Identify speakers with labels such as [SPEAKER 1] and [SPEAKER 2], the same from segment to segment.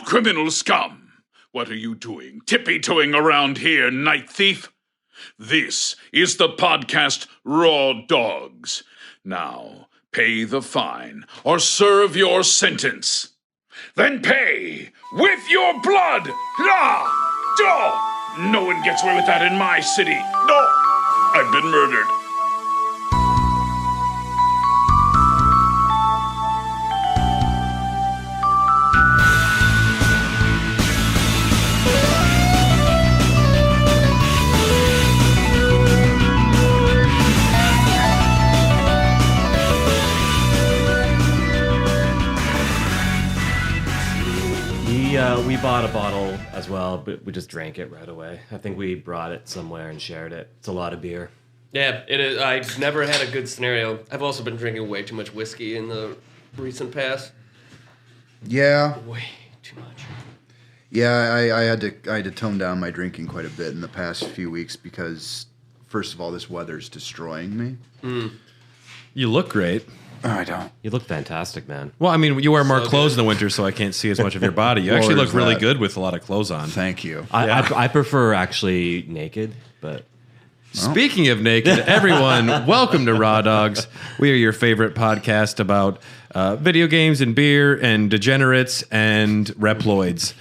[SPEAKER 1] criminal scum! What are you doing, tippy-toeing around here, night thief? This is the podcast Raw Dogs. Now, pay the fine or serve your sentence. Then pay with your blood! No one gets away with that in my city. No! I've been murdered.
[SPEAKER 2] We bought a bottle as well, but we just drank it right away. I think we brought it somewhere and shared it. It's a lot of beer.
[SPEAKER 3] Yeah, it is. I've never had a good scenario. I've also been drinking way too much whiskey in the recent past.
[SPEAKER 4] Yeah.
[SPEAKER 3] Way too much.
[SPEAKER 4] Yeah, I had to tone down my drinking quite a bit in the past few weeks because, first of all, this weather's destroying me.
[SPEAKER 5] You look great.
[SPEAKER 4] Oh, I don't.
[SPEAKER 2] You look fantastic, man.
[SPEAKER 5] Well, I mean, you wear more clothes in the winter, so I can't see as much of your body. You actually look really good with a lot of clothes on.
[SPEAKER 4] Thank you.
[SPEAKER 2] I prefer actually naked, but...
[SPEAKER 5] Speaking of naked, everyone, welcome to Raw Dogs. We are your favorite podcast about video games and beer and degenerates and reploids.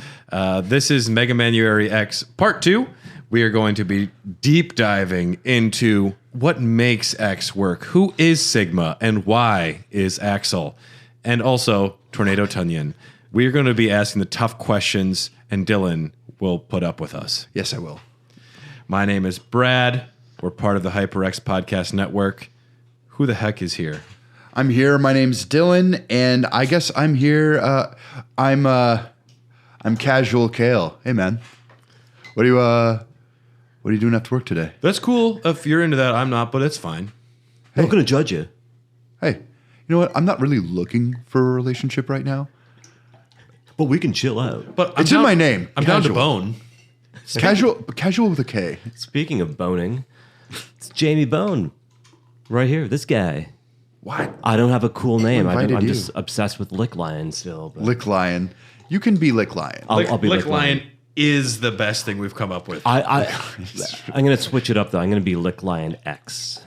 [SPEAKER 5] This is Manuary X Part 2. We are going to be deep diving into what makes X work, who is Sigma, and why is Axel, and also Tornado Tunyon. We are going to be asking the tough questions, and Dylan will put up with us.
[SPEAKER 4] Yes, I will.
[SPEAKER 5] My name is Brad. We're part of the HyperX Podcast Network. Who the heck is here?
[SPEAKER 4] I'm here. My name's Dylan, and I guess I'm here. I'm Casual Kale. Hey, man. What are you doing after work today?
[SPEAKER 5] That's cool. If you're into that, I'm not, but it's fine.
[SPEAKER 2] I'm not going to judge you.
[SPEAKER 4] Hey, you know what? I'm not really looking for a relationship right now.
[SPEAKER 2] But we can chill out.
[SPEAKER 5] But
[SPEAKER 4] It's in my name.
[SPEAKER 5] I'm down to
[SPEAKER 4] Casual.
[SPEAKER 5] bone.
[SPEAKER 4] Casual with a K.
[SPEAKER 2] Speaking of boning, it's Jamie Bone. Right here, this guy.
[SPEAKER 4] What?
[SPEAKER 2] I don't have a cool name. I'm
[SPEAKER 4] invited you?
[SPEAKER 2] just obsessed with Lick Lion still. But
[SPEAKER 4] Lick Lion. You can be Lick Lion.
[SPEAKER 2] I'll be
[SPEAKER 5] Lick
[SPEAKER 2] Lick Lion.
[SPEAKER 5] Lion is the best thing we've come up with.
[SPEAKER 2] I'm going to switch it up, though. I'm going to be Lick Lion X.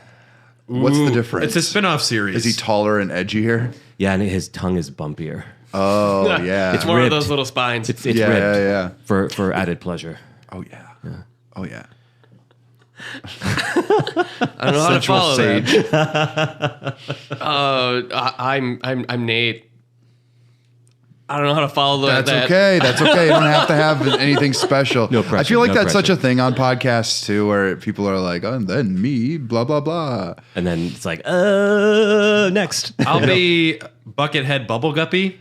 [SPEAKER 4] What's the difference?
[SPEAKER 5] It's a spin-off series.
[SPEAKER 4] Is he taller and edgier?
[SPEAKER 2] Yeah, and his tongue is bumpier.
[SPEAKER 4] Oh, yeah.
[SPEAKER 3] It's more
[SPEAKER 2] ribbed.
[SPEAKER 3] of those little spines.
[SPEAKER 2] It's
[SPEAKER 4] yeah,
[SPEAKER 2] ribbed
[SPEAKER 4] yeah.
[SPEAKER 2] for added pleasure.
[SPEAKER 4] Oh, yeah. Oh, yeah.
[SPEAKER 3] I don't know how to follow
[SPEAKER 4] sage.
[SPEAKER 3] that. I'm Nate. I don't know how to follow that.
[SPEAKER 4] That's okay. That's okay. You don't have to have anything special.
[SPEAKER 2] No pressure,
[SPEAKER 4] I feel like
[SPEAKER 2] no
[SPEAKER 4] that's
[SPEAKER 2] pressure.
[SPEAKER 4] such a thing on podcasts too, where people are like, "Oh, and then me, blah blah blah."
[SPEAKER 2] And then it's like, next.
[SPEAKER 5] I'll be Buckethead Bubble Guppy.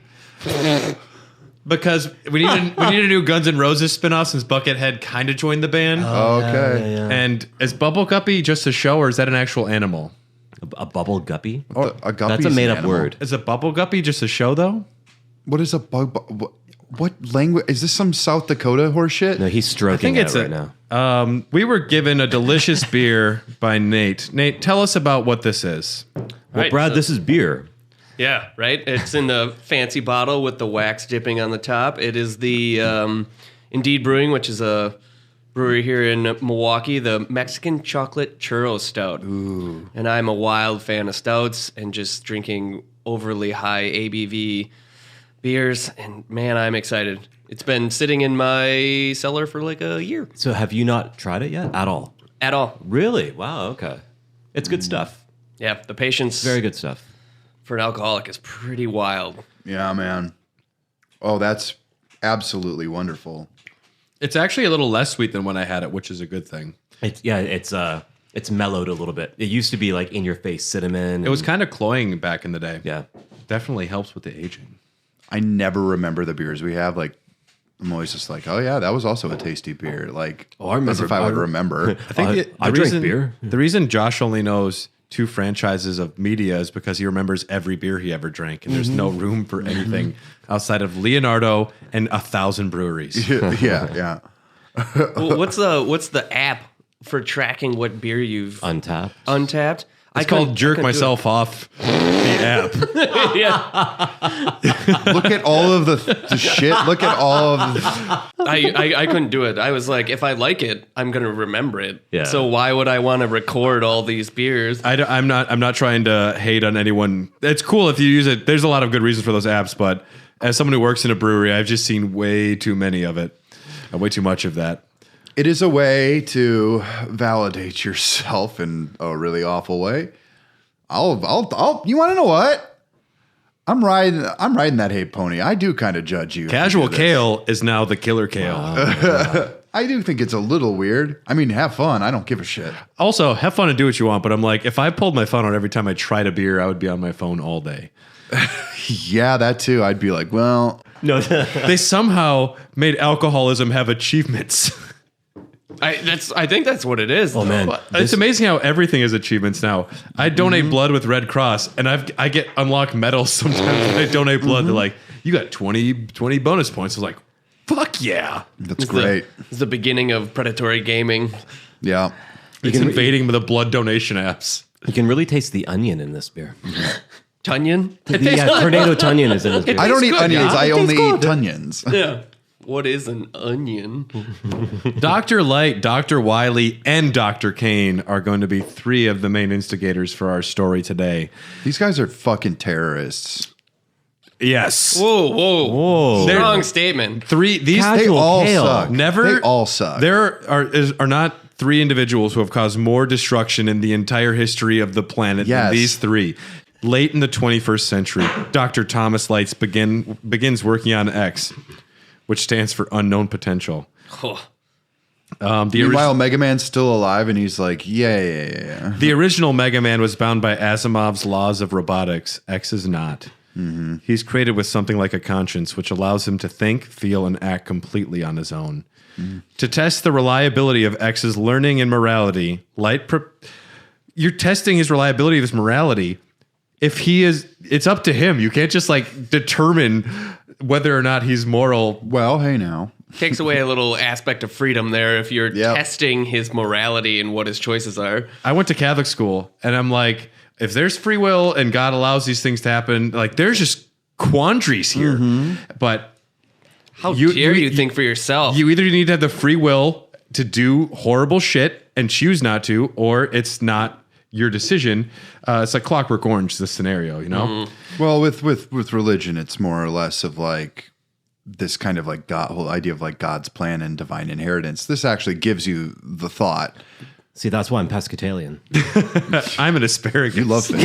[SPEAKER 5] Because we need a new Guns N' Roses spinoff since Buckethead kind of joined the band.
[SPEAKER 4] Okay.
[SPEAKER 2] Yeah.
[SPEAKER 5] And is Bubble Guppy just a show, or is that an actual animal?
[SPEAKER 2] A bubble guppy?
[SPEAKER 4] A guppy's
[SPEAKER 2] That's a
[SPEAKER 4] an
[SPEAKER 2] made-up
[SPEAKER 4] animal.
[SPEAKER 2] word.
[SPEAKER 5] Is a Bubble Guppy just a show, though?
[SPEAKER 4] What is a bug? What language is this? Some South Dakota horse shit?
[SPEAKER 2] No, he's stroking it right now.
[SPEAKER 5] We were given a delicious beer by Nate. Nate, tell us about what this is.
[SPEAKER 2] Well,
[SPEAKER 3] Right,
[SPEAKER 2] Brad,
[SPEAKER 3] so-
[SPEAKER 2] this is beer.
[SPEAKER 3] Yeah, right? It's in the fancy bottle with the wax dipping on the top. It is the Indeed Brewing, which is a brewery here in Milwaukee, the Mexican Chocolate Churro Stout. Ooh. And I'm a wild fan of stouts and just drinking overly high ABV beers. And man, I'm excited. It's been sitting in my cellar for like a year.
[SPEAKER 2] So have you not tried it yet? At all?
[SPEAKER 3] At all.
[SPEAKER 2] Really? Wow, okay. It's good stuff.
[SPEAKER 3] Yeah, the patience
[SPEAKER 2] Very good stuff.
[SPEAKER 3] for an alcoholic is pretty wild.
[SPEAKER 4] Yeah, man. Oh, that's absolutely wonderful.
[SPEAKER 5] It's actually a little less sweet than when I had it, which is a good thing.
[SPEAKER 2] It's mellowed a little bit. It used to be like in your face cinnamon.
[SPEAKER 5] It was kind of cloying back in the day.
[SPEAKER 2] yeah.
[SPEAKER 5] Definitely helps with the aging.
[SPEAKER 4] I never remember the beers we have. Like, I'm always just like, oh yeah, that was also a tasty beer. Like,
[SPEAKER 2] I remember-
[SPEAKER 4] as if I would remember.
[SPEAKER 5] I think
[SPEAKER 2] I drink beer.
[SPEAKER 5] The reason Josh only knows 2 franchises of media is because he remembers every beer he ever drank, and there's no room for anything outside of Leonardo and 1,000 breweries.
[SPEAKER 4] yeah.
[SPEAKER 3] Well, what's the app for tracking what beer you've
[SPEAKER 2] Untapped.
[SPEAKER 3] untapped?
[SPEAKER 5] It's called Jerk Myself Off, the app.
[SPEAKER 3] Yeah.
[SPEAKER 4] Look at all of the shit. Look at all of the...
[SPEAKER 3] I couldn't do it. I was like, if I like it, I'm gonna remember it.
[SPEAKER 2] Yeah.
[SPEAKER 3] So why would I want to record all these beers?
[SPEAKER 5] I'm not trying to hate on anyone. It's cool if you use it. There's a lot of good reasons for those apps, but as someone who works in a brewery, I've just seen way too many of it. Way too much of that.
[SPEAKER 4] It is a way to validate yourself in a really awful way. I'll you want to know what? I'm riding that hate pony. I do kind of judge you.
[SPEAKER 5] Casual Kale is now the Killer Kale.
[SPEAKER 4] I do think it's a little weird. I mean, have fun. I don't give a shit.
[SPEAKER 5] Also, have fun and do what you want, but I'm like, if I pulled my phone out every time I tried a beer, I would be on my phone all day.
[SPEAKER 4] Yeah, that too. I'd be like, well,
[SPEAKER 2] No,
[SPEAKER 5] They somehow made alcoholism have achievements.
[SPEAKER 3] I think that's what it is.
[SPEAKER 2] oh man,
[SPEAKER 5] It's amazing how everything is achievements now. I donate blood with Red Cross, and I get unlocked medals sometimes when I donate blood. They're like, you got 20 bonus points. I was like, fuck yeah.
[SPEAKER 4] that's great.
[SPEAKER 3] It's the beginning of predatory gaming.
[SPEAKER 4] Yeah.
[SPEAKER 5] It's invading the blood donation apps.
[SPEAKER 2] you can really taste the onion in this beer.
[SPEAKER 3] Tunyon?
[SPEAKER 2] Yeah, tornado Tunyon is in this beer.
[SPEAKER 4] I don't eat
[SPEAKER 3] good,
[SPEAKER 4] onions.
[SPEAKER 3] yeah.
[SPEAKER 4] I only eat Tunions.
[SPEAKER 3] Yeah. What is an onion?
[SPEAKER 5] Dr. Light, Dr. Wiley, and Dr. Cain are going to be three of the main instigators for our story today.
[SPEAKER 4] These guys are fucking terrorists.
[SPEAKER 5] Yes.
[SPEAKER 3] Whoa. Strong statement.
[SPEAKER 5] These
[SPEAKER 4] They
[SPEAKER 2] Casual
[SPEAKER 4] all
[SPEAKER 2] Kale.
[SPEAKER 4] suck.
[SPEAKER 5] Never.
[SPEAKER 4] They all suck.
[SPEAKER 5] There are not three individuals who have caused more destruction in the entire history of the planet
[SPEAKER 4] Yes.
[SPEAKER 5] than these three. Late in the 21st century, Dr. Thomas Lights begins working on X, which stands for unknown potential.
[SPEAKER 3] Oh.
[SPEAKER 4] Meanwhile, Mega Man's still alive, and he's like, yeah.
[SPEAKER 5] The original Mega Man was bound by Asimov's laws of robotics. X is not. Mm-hmm. He's created with something like a conscience, which allows him to think, feel, and act completely on his own. Mm. To test the reliability of X's learning and morality, you're testing his reliability of his morality. If he is, it's up to him. You can't just like determine whether or not he's moral.
[SPEAKER 4] Well, hey now.
[SPEAKER 3] Takes away a little aspect of freedom there if you're testing his morality and what his choices are.
[SPEAKER 5] I went to Catholic school, and I'm like, if there's free will and God allows these things to happen, like there's just quandaries here.
[SPEAKER 4] Mm-hmm.
[SPEAKER 5] But
[SPEAKER 3] How dare you think for yourself?
[SPEAKER 5] you either need to have the free will to do horrible shit and choose not to, or it's not your decision. It's like Clockwork Orange, this scenario, you know?
[SPEAKER 3] Mm-hmm.
[SPEAKER 4] Well, with religion, it's more or less of like this kind of like whole idea of like God's plan and divine inheritance. This actually gives you the thought.
[SPEAKER 2] See, that's why I'm pescatarian.
[SPEAKER 5] I'm an asparagus.
[SPEAKER 4] You love things.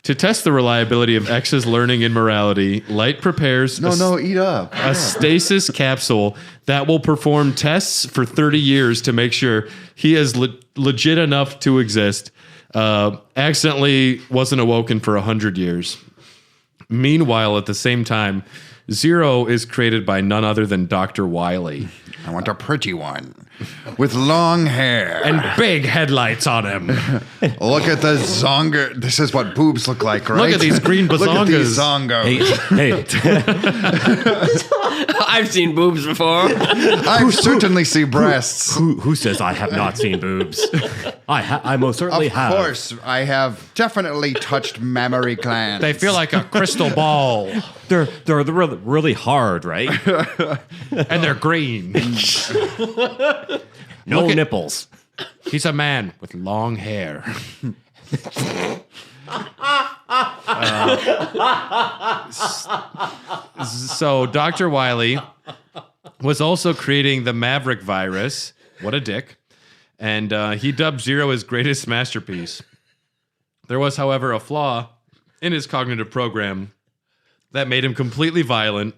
[SPEAKER 5] To test the reliability of X's learning and morality, Light prepares
[SPEAKER 4] No, eat up.
[SPEAKER 5] a stasis capsule that will perform tests for 30 years to make sure he is legit enough to exist. Accidentally wasn't awoken for 100 years. Meanwhile, at the same time, Zero is created by none other than Dr. Wiley.
[SPEAKER 4] I want a pretty one with long hair.
[SPEAKER 5] And big headlights on him.
[SPEAKER 4] Look at the zonga. This is what boobs look like, right?
[SPEAKER 5] Look at these green
[SPEAKER 4] Look at these
[SPEAKER 5] bazongas.
[SPEAKER 2] Hey,
[SPEAKER 3] I've seen boobs before.
[SPEAKER 4] I certainly see breasts.
[SPEAKER 2] who says I have not seen boobs? I most certainly
[SPEAKER 4] Of
[SPEAKER 2] have.
[SPEAKER 4] course, I have definitely touched mammary glands.
[SPEAKER 5] They feel like a crystal ball.
[SPEAKER 2] They're really hard, right?
[SPEAKER 5] And they're green.
[SPEAKER 2] No
[SPEAKER 5] Look at-
[SPEAKER 2] nipples.
[SPEAKER 5] He's a man with long hair. So Dr. Wiley was also creating the Maverick virus. What a dick. And he dubbed Zero his greatest masterpiece. There was, however, a flaw in his cognitive program that made him completely violent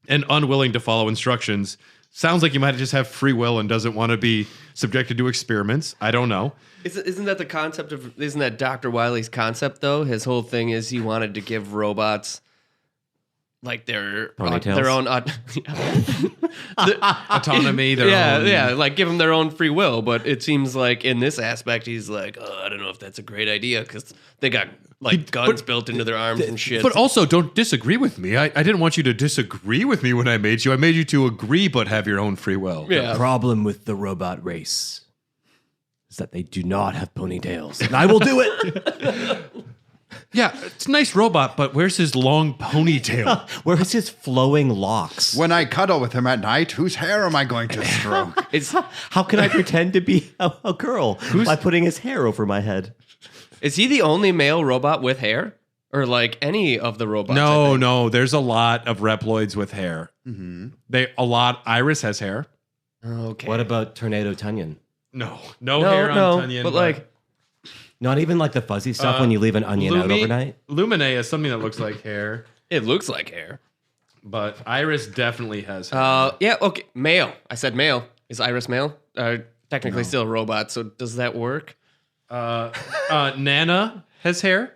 [SPEAKER 5] and unwilling to follow instructions. Sounds like he might just have free will and doesn't want to be subjected to experiments. I don't know.
[SPEAKER 3] Isn't that the concept of? Isn't that Dr. Wiley's concept though? His whole thing is he wanted to give robots like their own
[SPEAKER 5] Autonomy, their own.
[SPEAKER 3] yeah, like give them their own free will. But it seems like in this aspect, he's like, I don't know if that's a great idea because they got like guns built into their arms and shit.
[SPEAKER 5] But also, don't disagree with me. I didn't want you to disagree with me when I made you. I made you to agree, but have your own free will.
[SPEAKER 3] yeah,
[SPEAKER 2] Problem with the robot race is that they do not have ponytails. And I will do it.
[SPEAKER 5] Yeah, it's a nice robot, but where's his long ponytail?
[SPEAKER 2] Where is his flowing locks?
[SPEAKER 4] When I cuddle with him at night, whose hair am I going to stroke?
[SPEAKER 2] How can I pretend to be a girl by putting his hair over my head?
[SPEAKER 3] Is he the only male robot with hair? Or like any of the robots?
[SPEAKER 5] No. There's a lot of reploids with hair. Iris has hair.
[SPEAKER 3] Okay.
[SPEAKER 2] What about Tornado Tunyon?
[SPEAKER 5] No hair on Tunyon.
[SPEAKER 3] But like,
[SPEAKER 2] Not even like the fuzzy stuff when you leave an onion out overnight?
[SPEAKER 5] Lumine is something that looks like hair,
[SPEAKER 3] it looks like hair.
[SPEAKER 5] but Iris definitely has hair.
[SPEAKER 3] Yeah, okay. Male. I said male. Is Iris male? Technically still a robot, so does that work?
[SPEAKER 5] Nana has hair,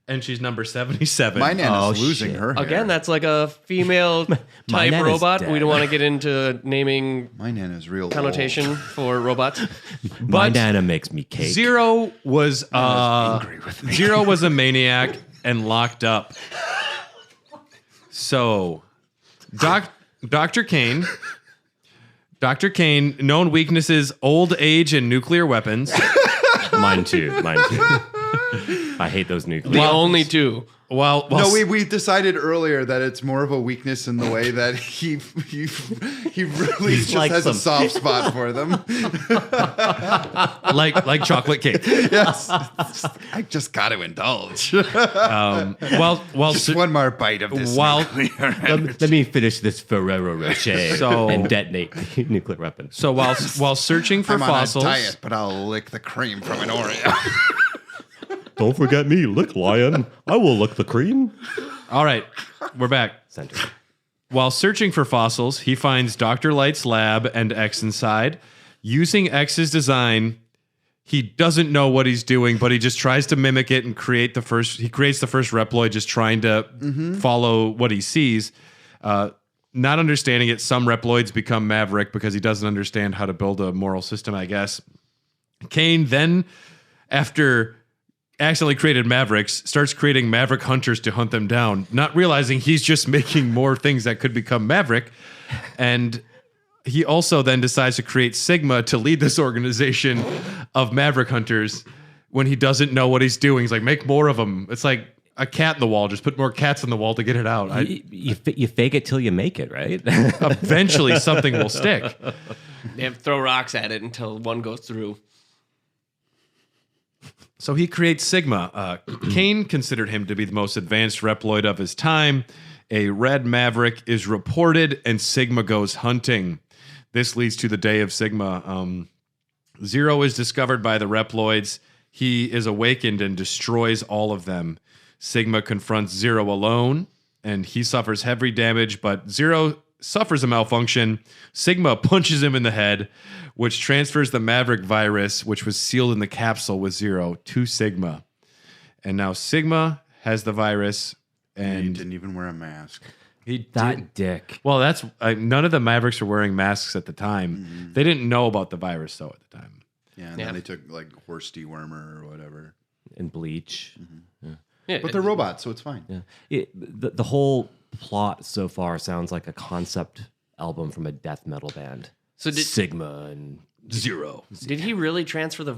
[SPEAKER 5] and she's number 77.
[SPEAKER 4] My Nana's
[SPEAKER 2] Oh,
[SPEAKER 4] losing
[SPEAKER 2] shit.
[SPEAKER 4] her hair.
[SPEAKER 3] Again, that's like a female type
[SPEAKER 2] Nana's
[SPEAKER 3] robot.
[SPEAKER 2] dead.
[SPEAKER 3] We don't want to get into naming
[SPEAKER 4] My Nana's real
[SPEAKER 3] connotation for robots.
[SPEAKER 2] My Nana makes me cake.
[SPEAKER 5] Zero was
[SPEAKER 4] angry with me.
[SPEAKER 5] Zero was a maniac and locked up. So, Dr. Cain, known weaknesses: old age and nuclear weapons.
[SPEAKER 2] Mine too. I hate those nuclear.
[SPEAKER 3] The only two.
[SPEAKER 5] Well,
[SPEAKER 4] No, we decided earlier that it's more of a weakness in the way that he really just
[SPEAKER 2] likes
[SPEAKER 4] has
[SPEAKER 2] them.
[SPEAKER 4] a soft spot for them.
[SPEAKER 5] like chocolate cake.
[SPEAKER 4] Yes, I just got to indulge.
[SPEAKER 5] While
[SPEAKER 4] Just one more bite of this.
[SPEAKER 5] while
[SPEAKER 2] Let me finish this Ferrero Rocher
[SPEAKER 5] So-
[SPEAKER 2] and detonate the nuclear weapon.
[SPEAKER 5] so while searching for
[SPEAKER 4] I'm
[SPEAKER 5] fossils,
[SPEAKER 4] on a diet, but I'll lick the cream from an Oreo.
[SPEAKER 2] Don't forget me, lick lion. I will lick the cream.
[SPEAKER 5] all right, we're back.
[SPEAKER 2] Center.
[SPEAKER 5] While searching for fossils, he finds Dr. Light's lab and X inside. Using X's design, he doesn't know what he's doing, but he just tries to mimic it and creates the first Reploid, just trying to follow what he sees. Not understanding it, some Reploids become Maverick because he doesn't understand how to build a moral system, I guess. Cain then, after accidentally created Mavericks, starts creating Maverick hunters to hunt them down, not realizing he's just making more things that could become Maverick. And he also then decides to create Sigma to lead this organization of Maverick hunters when he doesn't know what he's doing. He's like, make more of them. It's like a cat in the wall. Just put more cats on the wall to get it out.
[SPEAKER 2] You fake it till you make it, right?
[SPEAKER 5] Eventually something will stick.
[SPEAKER 3] They have to throw rocks at it until one goes through.
[SPEAKER 5] So he creates Sigma. Cain considered him to be the most advanced Reploid of his time. A red Maverick is reported, and Sigma goes hunting. This leads to the day of Sigma. Zero is discovered by the Reploids. He is awakened and destroys all of them. Sigma confronts Zero alone, and he suffers heavy damage, but Zero suffers a malfunction. Sigma punches him in the head, which transfers the Maverick virus, which was sealed in the capsule with Zero, to Sigma. And now Sigma has the virus,
[SPEAKER 4] He
[SPEAKER 5] and
[SPEAKER 4] didn't even wear a mask.
[SPEAKER 2] That dick.
[SPEAKER 5] well, that's none of the Mavericks were wearing masks at the time. They didn't know about the virus though at the time.
[SPEAKER 4] Yeah, and
[SPEAKER 3] Yeah.
[SPEAKER 4] then they took like horse dewormer or whatever.
[SPEAKER 2] And bleach.
[SPEAKER 3] Yeah,
[SPEAKER 4] But they're robots, so it's fine.
[SPEAKER 2] Yeah. The whole plot so far sounds like a concept album from a death metal band.
[SPEAKER 3] So did-
[SPEAKER 2] Sigma and Zero.
[SPEAKER 3] Did he really transfer the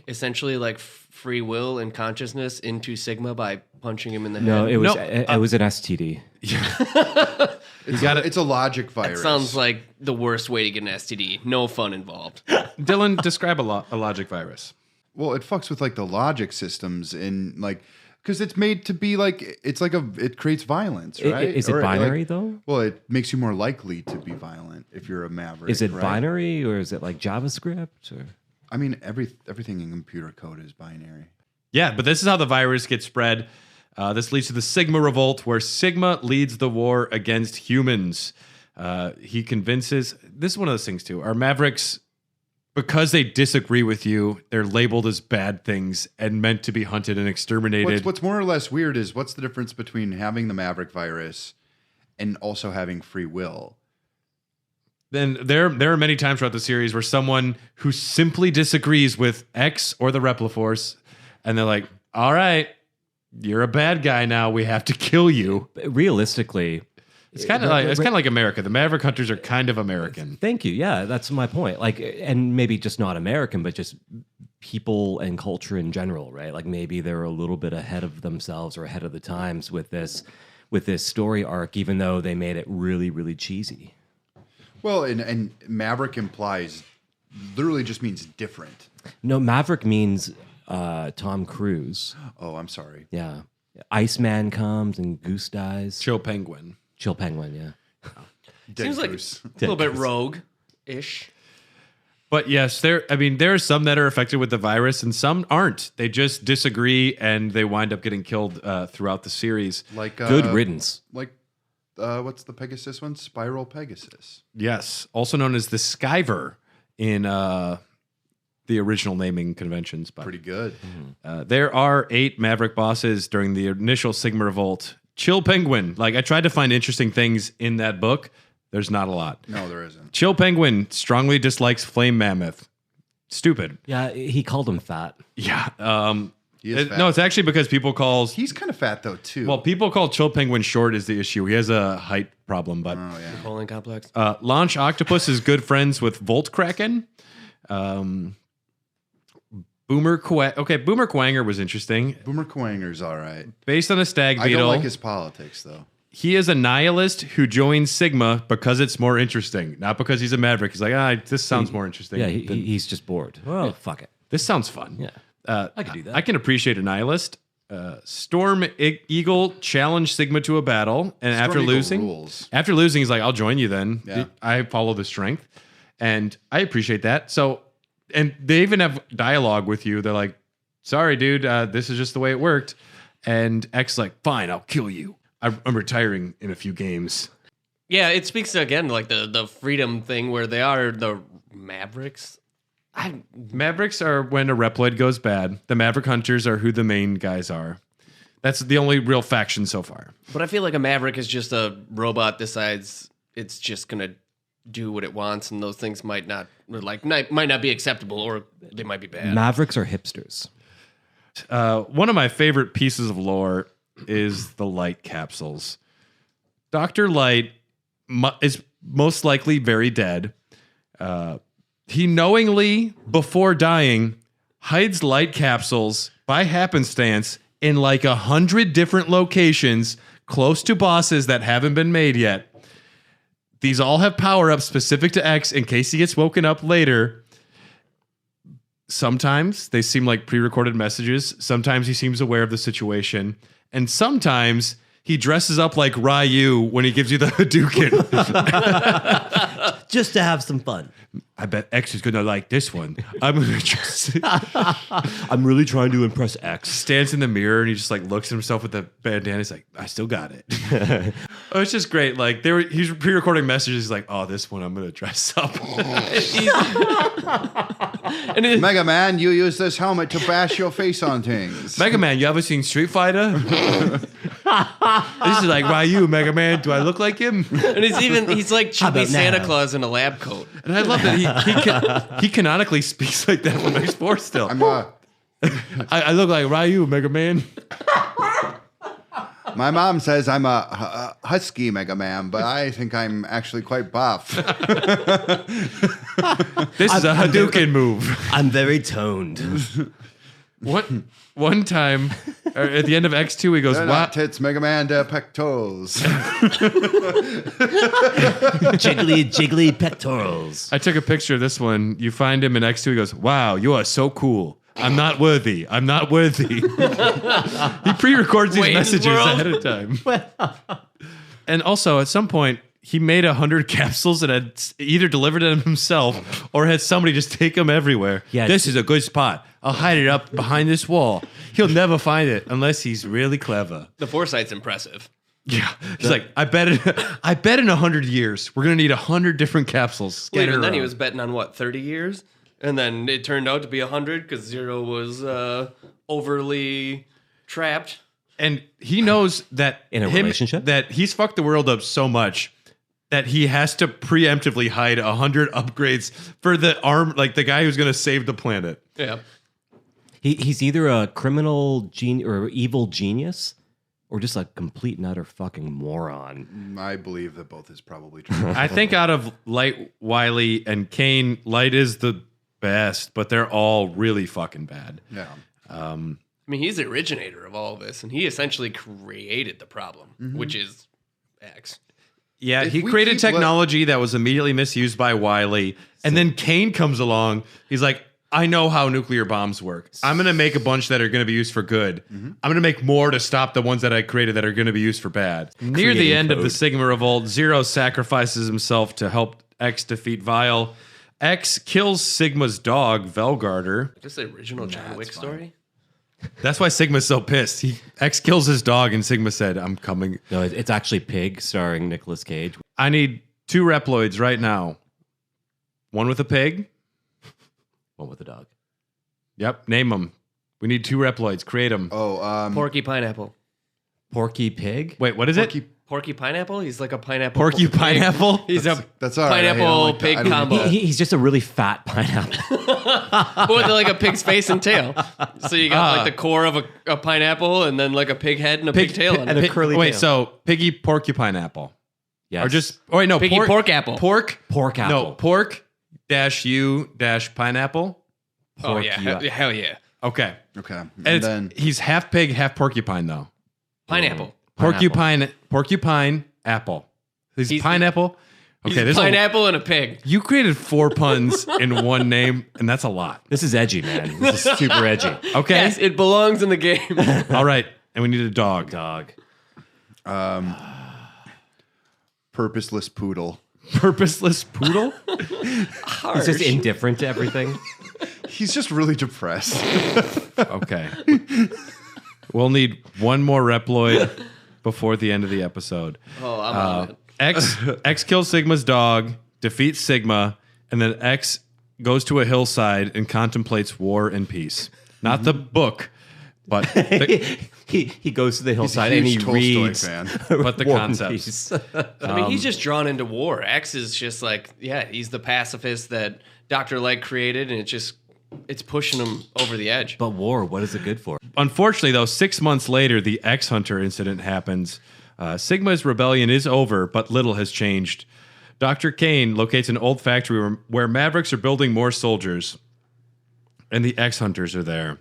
[SPEAKER 3] essentially free will and consciousness into Sigma by punching him in the
[SPEAKER 2] No,
[SPEAKER 3] head?
[SPEAKER 2] it was
[SPEAKER 5] No,
[SPEAKER 2] it was an STD.
[SPEAKER 4] It's a logic
[SPEAKER 3] That
[SPEAKER 4] virus.
[SPEAKER 3] sounds like the worst way to get an STD. No fun involved.
[SPEAKER 5] Dylan, describe a logic virus.
[SPEAKER 4] Well, it fucks with like the logic systems in like because it's made to be like it creates violence, right?
[SPEAKER 2] Is it
[SPEAKER 4] Or,
[SPEAKER 2] binary
[SPEAKER 4] like,
[SPEAKER 2] though?
[SPEAKER 4] Well, it makes you more likely to be violent if you're a maverick.
[SPEAKER 2] Is it
[SPEAKER 4] right?
[SPEAKER 2] binary or is it like JavaScript or?
[SPEAKER 4] I mean, everything in computer code is binary.
[SPEAKER 5] Yeah, but this is how the virus gets spread. This leads to the Sigma Revolt, where Sigma leads the war against humans. He convinces... This is one of those things, too. Our Mavericks, because they disagree with you, they're labeled as bad things and meant to be hunted and exterminated.
[SPEAKER 4] What's more or less weird is what's the difference between having the Maverick virus and also having free will?
[SPEAKER 5] Then there are many times throughout the series where someone who simply disagrees with X or the Repliforce, and they're like, all right, you're a bad guy now. We have to kill you.
[SPEAKER 2] Realistically,
[SPEAKER 5] It's kind of like America. The Maverick Hunters are kind of American.
[SPEAKER 2] thank you. Yeah, that's my point. Like, and maybe just not American, but just people and culture in general, right? Like maybe they're a little bit ahead of themselves or ahead of the times with this story arc, even though they made it really, really cheesy.
[SPEAKER 4] Well, and Maverick implies literally just means different.
[SPEAKER 2] No, Maverick means Tom Cruise.
[SPEAKER 4] Oh, I'm sorry.
[SPEAKER 2] Yeah. Iceman comes and Goose dies.
[SPEAKER 5] Chill Penguin.
[SPEAKER 2] Chill Penguin, yeah.
[SPEAKER 3] Seems like
[SPEAKER 4] Goose.
[SPEAKER 3] a little bit rogue-ish.
[SPEAKER 5] But yes, there are some that are affected with the virus and some aren't. They just disagree and they wind up getting killed throughout the series.
[SPEAKER 4] Like
[SPEAKER 2] Good riddance.
[SPEAKER 4] Like what's the Pegasus one? Spiral Pegasus.
[SPEAKER 5] Yes, also known as the Skyver in the original naming conventions. But
[SPEAKER 4] Pretty good.
[SPEAKER 5] there are 8 Maverick bosses during the initial Sigma Revolt. Chill Penguin. Like I tried to find interesting things in that book. There's not a lot.
[SPEAKER 4] No, there isn't.
[SPEAKER 5] Chill Penguin strongly dislikes Flame Mammoth. Stupid.
[SPEAKER 2] Yeah, he called him fat.
[SPEAKER 5] Yeah.
[SPEAKER 4] He is fat.
[SPEAKER 5] No, it's actually because people call
[SPEAKER 4] He's kind of fat though too.
[SPEAKER 5] people call Chill Penguin short is the issue. He has a height problem, but
[SPEAKER 4] oh yeah.
[SPEAKER 3] Napoleon complex.
[SPEAKER 5] Launch Octopus is good friends with Volt Kraken. Boomer Quanger was interesting.
[SPEAKER 4] Boomer Quanger's all right.
[SPEAKER 5] Based on a stag
[SPEAKER 4] I
[SPEAKER 5] beetle.
[SPEAKER 4] don't like his politics though.
[SPEAKER 5] He is a nihilist who joins Sigma because it's more interesting, not because he's a Maverick. He's like, this sounds more interesting.
[SPEAKER 2] Yeah,
[SPEAKER 5] than-
[SPEAKER 2] he's just bored. Well, fuck it.
[SPEAKER 5] this sounds fun.
[SPEAKER 2] Yeah. I could do that.
[SPEAKER 5] I can appreciate a nihilist. Storm Eagle challenged Sigma to a battle, and after
[SPEAKER 4] Eagle
[SPEAKER 5] losing,
[SPEAKER 4] rules.
[SPEAKER 5] he's like, "I'll join you." Then
[SPEAKER 4] Yeah.
[SPEAKER 5] I follow the strength, and I appreciate that. So, and they even have dialogue with you. They're like, "Sorry, dude, this is just the way it worked." And X is like, "Fine, I'll kill you. I'm retiring in a few games."
[SPEAKER 3] Yeah, it speaks to, again, like the freedom thing where they are the Mavericks.
[SPEAKER 5] Mavericks are when a Reploid goes bad. The Maverick Hunters are who the main guys are. That's the only real faction so far.
[SPEAKER 3] But I feel like a Maverick is just a robot decides it's just going to do what it wants, and those things might not be acceptable, or they might be bad.
[SPEAKER 2] Mavericks are hipsters.
[SPEAKER 5] One of my favorite pieces of lore is the light capsules. Dr. Light is most likely very dead. He knowingly, before dying, hides light capsules by happenstance in like 100 different locations close to bosses that haven't been made yet. These all have power-ups specific to X in case he gets woken up later. Sometimes they seem like pre-recorded messages. Sometimes he seems aware of the situation. And sometimes he dresses up like Ryu when he gives you the Hadouken.
[SPEAKER 2] Just to have some fun.
[SPEAKER 5] I bet X is going to like this one. I'm going to just...
[SPEAKER 2] I'm really trying to impress X.
[SPEAKER 5] Stands in the mirror and he just like looks at himself with the bandana. He's like, I still got it. Oh, it's just great. Like he's pre-recording messages. He's like, oh, this one I'm going to dress up.
[SPEAKER 4] Mega Man, you use this helmet to bash your face on things.
[SPEAKER 5] Mega Man, you ever seen Street Fighter? This is like Ryu, Mega Man. Do I look like him?
[SPEAKER 3] And he's like chubby
[SPEAKER 2] about
[SPEAKER 3] Santa
[SPEAKER 2] now?
[SPEAKER 3] Claus in a lab coat.
[SPEAKER 5] And I love that he canonically speaks like that from X4 still. I look like Ryu, Mega Man.
[SPEAKER 4] My mom says I'm a husky Mega Man, but I think I'm actually quite buff.
[SPEAKER 5] This is a Hadouken move.
[SPEAKER 2] I'm very toned.
[SPEAKER 5] One time, at the end of X2, he goes,
[SPEAKER 4] They're
[SPEAKER 5] "Wow,
[SPEAKER 4] not tits, Mega Man, they're pectorals.
[SPEAKER 2] jiggly pectorals.
[SPEAKER 5] I took a picture of this one. You find him in X2. He goes, wow, you are so cool. I'm not worthy. I'm not worthy." He pre-records these
[SPEAKER 3] Wayne's
[SPEAKER 5] messages
[SPEAKER 3] World.
[SPEAKER 5] ahead of time. And also, at some point, he made 100 capsules and had either delivered them himself or had somebody just take them everywhere.
[SPEAKER 2] Yeah.
[SPEAKER 5] This is a good spot. I'll hide it up behind this wall. He'll never find it unless he's really clever.
[SPEAKER 3] The foresight's impressive.
[SPEAKER 5] Yeah. He's like, I bet in 100 years, we're going to need 100 different capsules.
[SPEAKER 3] Well, even
[SPEAKER 5] scattered
[SPEAKER 3] then, he
[SPEAKER 5] around.
[SPEAKER 3] was betting on what, 30 years? And then it turned out to be 100 because Zero was overly trapped.
[SPEAKER 5] And he knows that
[SPEAKER 2] In a relationship?
[SPEAKER 5] that he's fucked the world up so much that he has to preemptively hide 100 upgrades for the like the guy who's going to save the planet.
[SPEAKER 3] Yeah.
[SPEAKER 2] He's either a criminal genius or evil genius, or just a complete and utter fucking moron.
[SPEAKER 4] I believe that both is probably true.
[SPEAKER 5] I think out of Light, Wily, and Cain, Light is the best, but they're all really fucking bad.
[SPEAKER 4] Yeah.
[SPEAKER 3] I mean, he's the originator of all of this, and he essentially created the problem, which is X.
[SPEAKER 5] Yeah,
[SPEAKER 4] If
[SPEAKER 5] he
[SPEAKER 4] we
[SPEAKER 5] created
[SPEAKER 4] keep
[SPEAKER 5] technology that was immediately misused by Wily, and then Cain comes along. He's like, I know how nuclear bombs work. I'm going to make a bunch that are going to be used for good. I'm going to make more to stop the ones that I created that are going to be used for bad. Near the
[SPEAKER 2] Creating
[SPEAKER 5] end of the
[SPEAKER 2] code.
[SPEAKER 5] Sigma Revolt, Zero sacrifices himself to help X defeat Vile. X kills Sigma's dog, Velgarder.
[SPEAKER 3] Just the original John Wick story.
[SPEAKER 5] That's why Sigma's so pissed. X kills his dog, and Sigma said, I'm coming.
[SPEAKER 2] No, it's actually Pig, starring Nicolas Cage.
[SPEAKER 5] I need 2 Reploids right now. One with a pig.
[SPEAKER 2] One with a dog.
[SPEAKER 5] Yep, name them. We need 2 Reploids. Create them.
[SPEAKER 4] Oh,
[SPEAKER 3] Porky Pineapple.
[SPEAKER 2] Porky Pig?
[SPEAKER 5] Wait, what is it?
[SPEAKER 3] Porky Pineapple? He's like a pineapple.
[SPEAKER 5] Porky
[SPEAKER 3] pig.
[SPEAKER 5] Pineapple?
[SPEAKER 3] He's a
[SPEAKER 4] that's all right. I
[SPEAKER 3] pineapple
[SPEAKER 4] don't like that.
[SPEAKER 3] pig
[SPEAKER 4] I don't-
[SPEAKER 3] combo.
[SPEAKER 2] He's just a really fat pineapple.
[SPEAKER 3] With like a pig's face and tail. So you got like the core of a pineapple and then like a pig head and a pig tail on
[SPEAKER 2] and
[SPEAKER 3] it.
[SPEAKER 2] a curly
[SPEAKER 5] Wait,
[SPEAKER 2] tail.
[SPEAKER 5] so Piggy Porcupine Apple.
[SPEAKER 2] Yes.
[SPEAKER 5] Or just, oh wait, no.
[SPEAKER 3] Piggy pork apple.
[SPEAKER 5] Pork.
[SPEAKER 2] Pork apple.
[SPEAKER 5] No, pork dash U dash pineapple.
[SPEAKER 3] Oh yeah,
[SPEAKER 2] Porky-
[SPEAKER 3] hell yeah.
[SPEAKER 5] Okay.
[SPEAKER 4] Okay.
[SPEAKER 5] And
[SPEAKER 4] And then
[SPEAKER 5] he's half pig, half porcupine though.
[SPEAKER 3] Pineapple.
[SPEAKER 5] Porcupine apple. He's pineapple. Okay,
[SPEAKER 3] He's
[SPEAKER 5] there's
[SPEAKER 3] pineapple and a pig.
[SPEAKER 5] You created 4 puns in one name, and that's a lot.
[SPEAKER 2] This is edgy, man. This is super edgy.
[SPEAKER 5] Okay.
[SPEAKER 3] Yes, it belongs in the game.
[SPEAKER 5] All right. And we need a dog.
[SPEAKER 2] Dog.
[SPEAKER 4] purposeless poodle.
[SPEAKER 5] Purposeless poodle?
[SPEAKER 2] He's just indifferent to everything.
[SPEAKER 4] He's just really depressed.
[SPEAKER 5] Okay. We'll need one more Reploid before the end of the episode.
[SPEAKER 3] Oh, I'm on it.
[SPEAKER 5] X kills Sigma's dog, defeats Sigma, and then X goes to a hillside and contemplates war and peace. Not the book, but the,
[SPEAKER 2] he goes to the
[SPEAKER 4] He's a
[SPEAKER 2] hillside and he
[SPEAKER 4] huge Tolstoy
[SPEAKER 2] reads
[SPEAKER 4] fan.
[SPEAKER 5] but the
[SPEAKER 2] War and
[SPEAKER 5] concepts.
[SPEAKER 2] Peace.
[SPEAKER 3] I mean, he's just drawn into war. X is just like, yeah, he's the pacifist that Dr. Light created, and it's pushing him over the edge.
[SPEAKER 2] But war, what is it good for?
[SPEAKER 5] Unfortunately, though, 6 months later, the X Hunter incident happens. Sigma's rebellion is over, but little has changed. Dr. Cain locates an old factory where Mavericks are building more soldiers, and the X Hunters are there.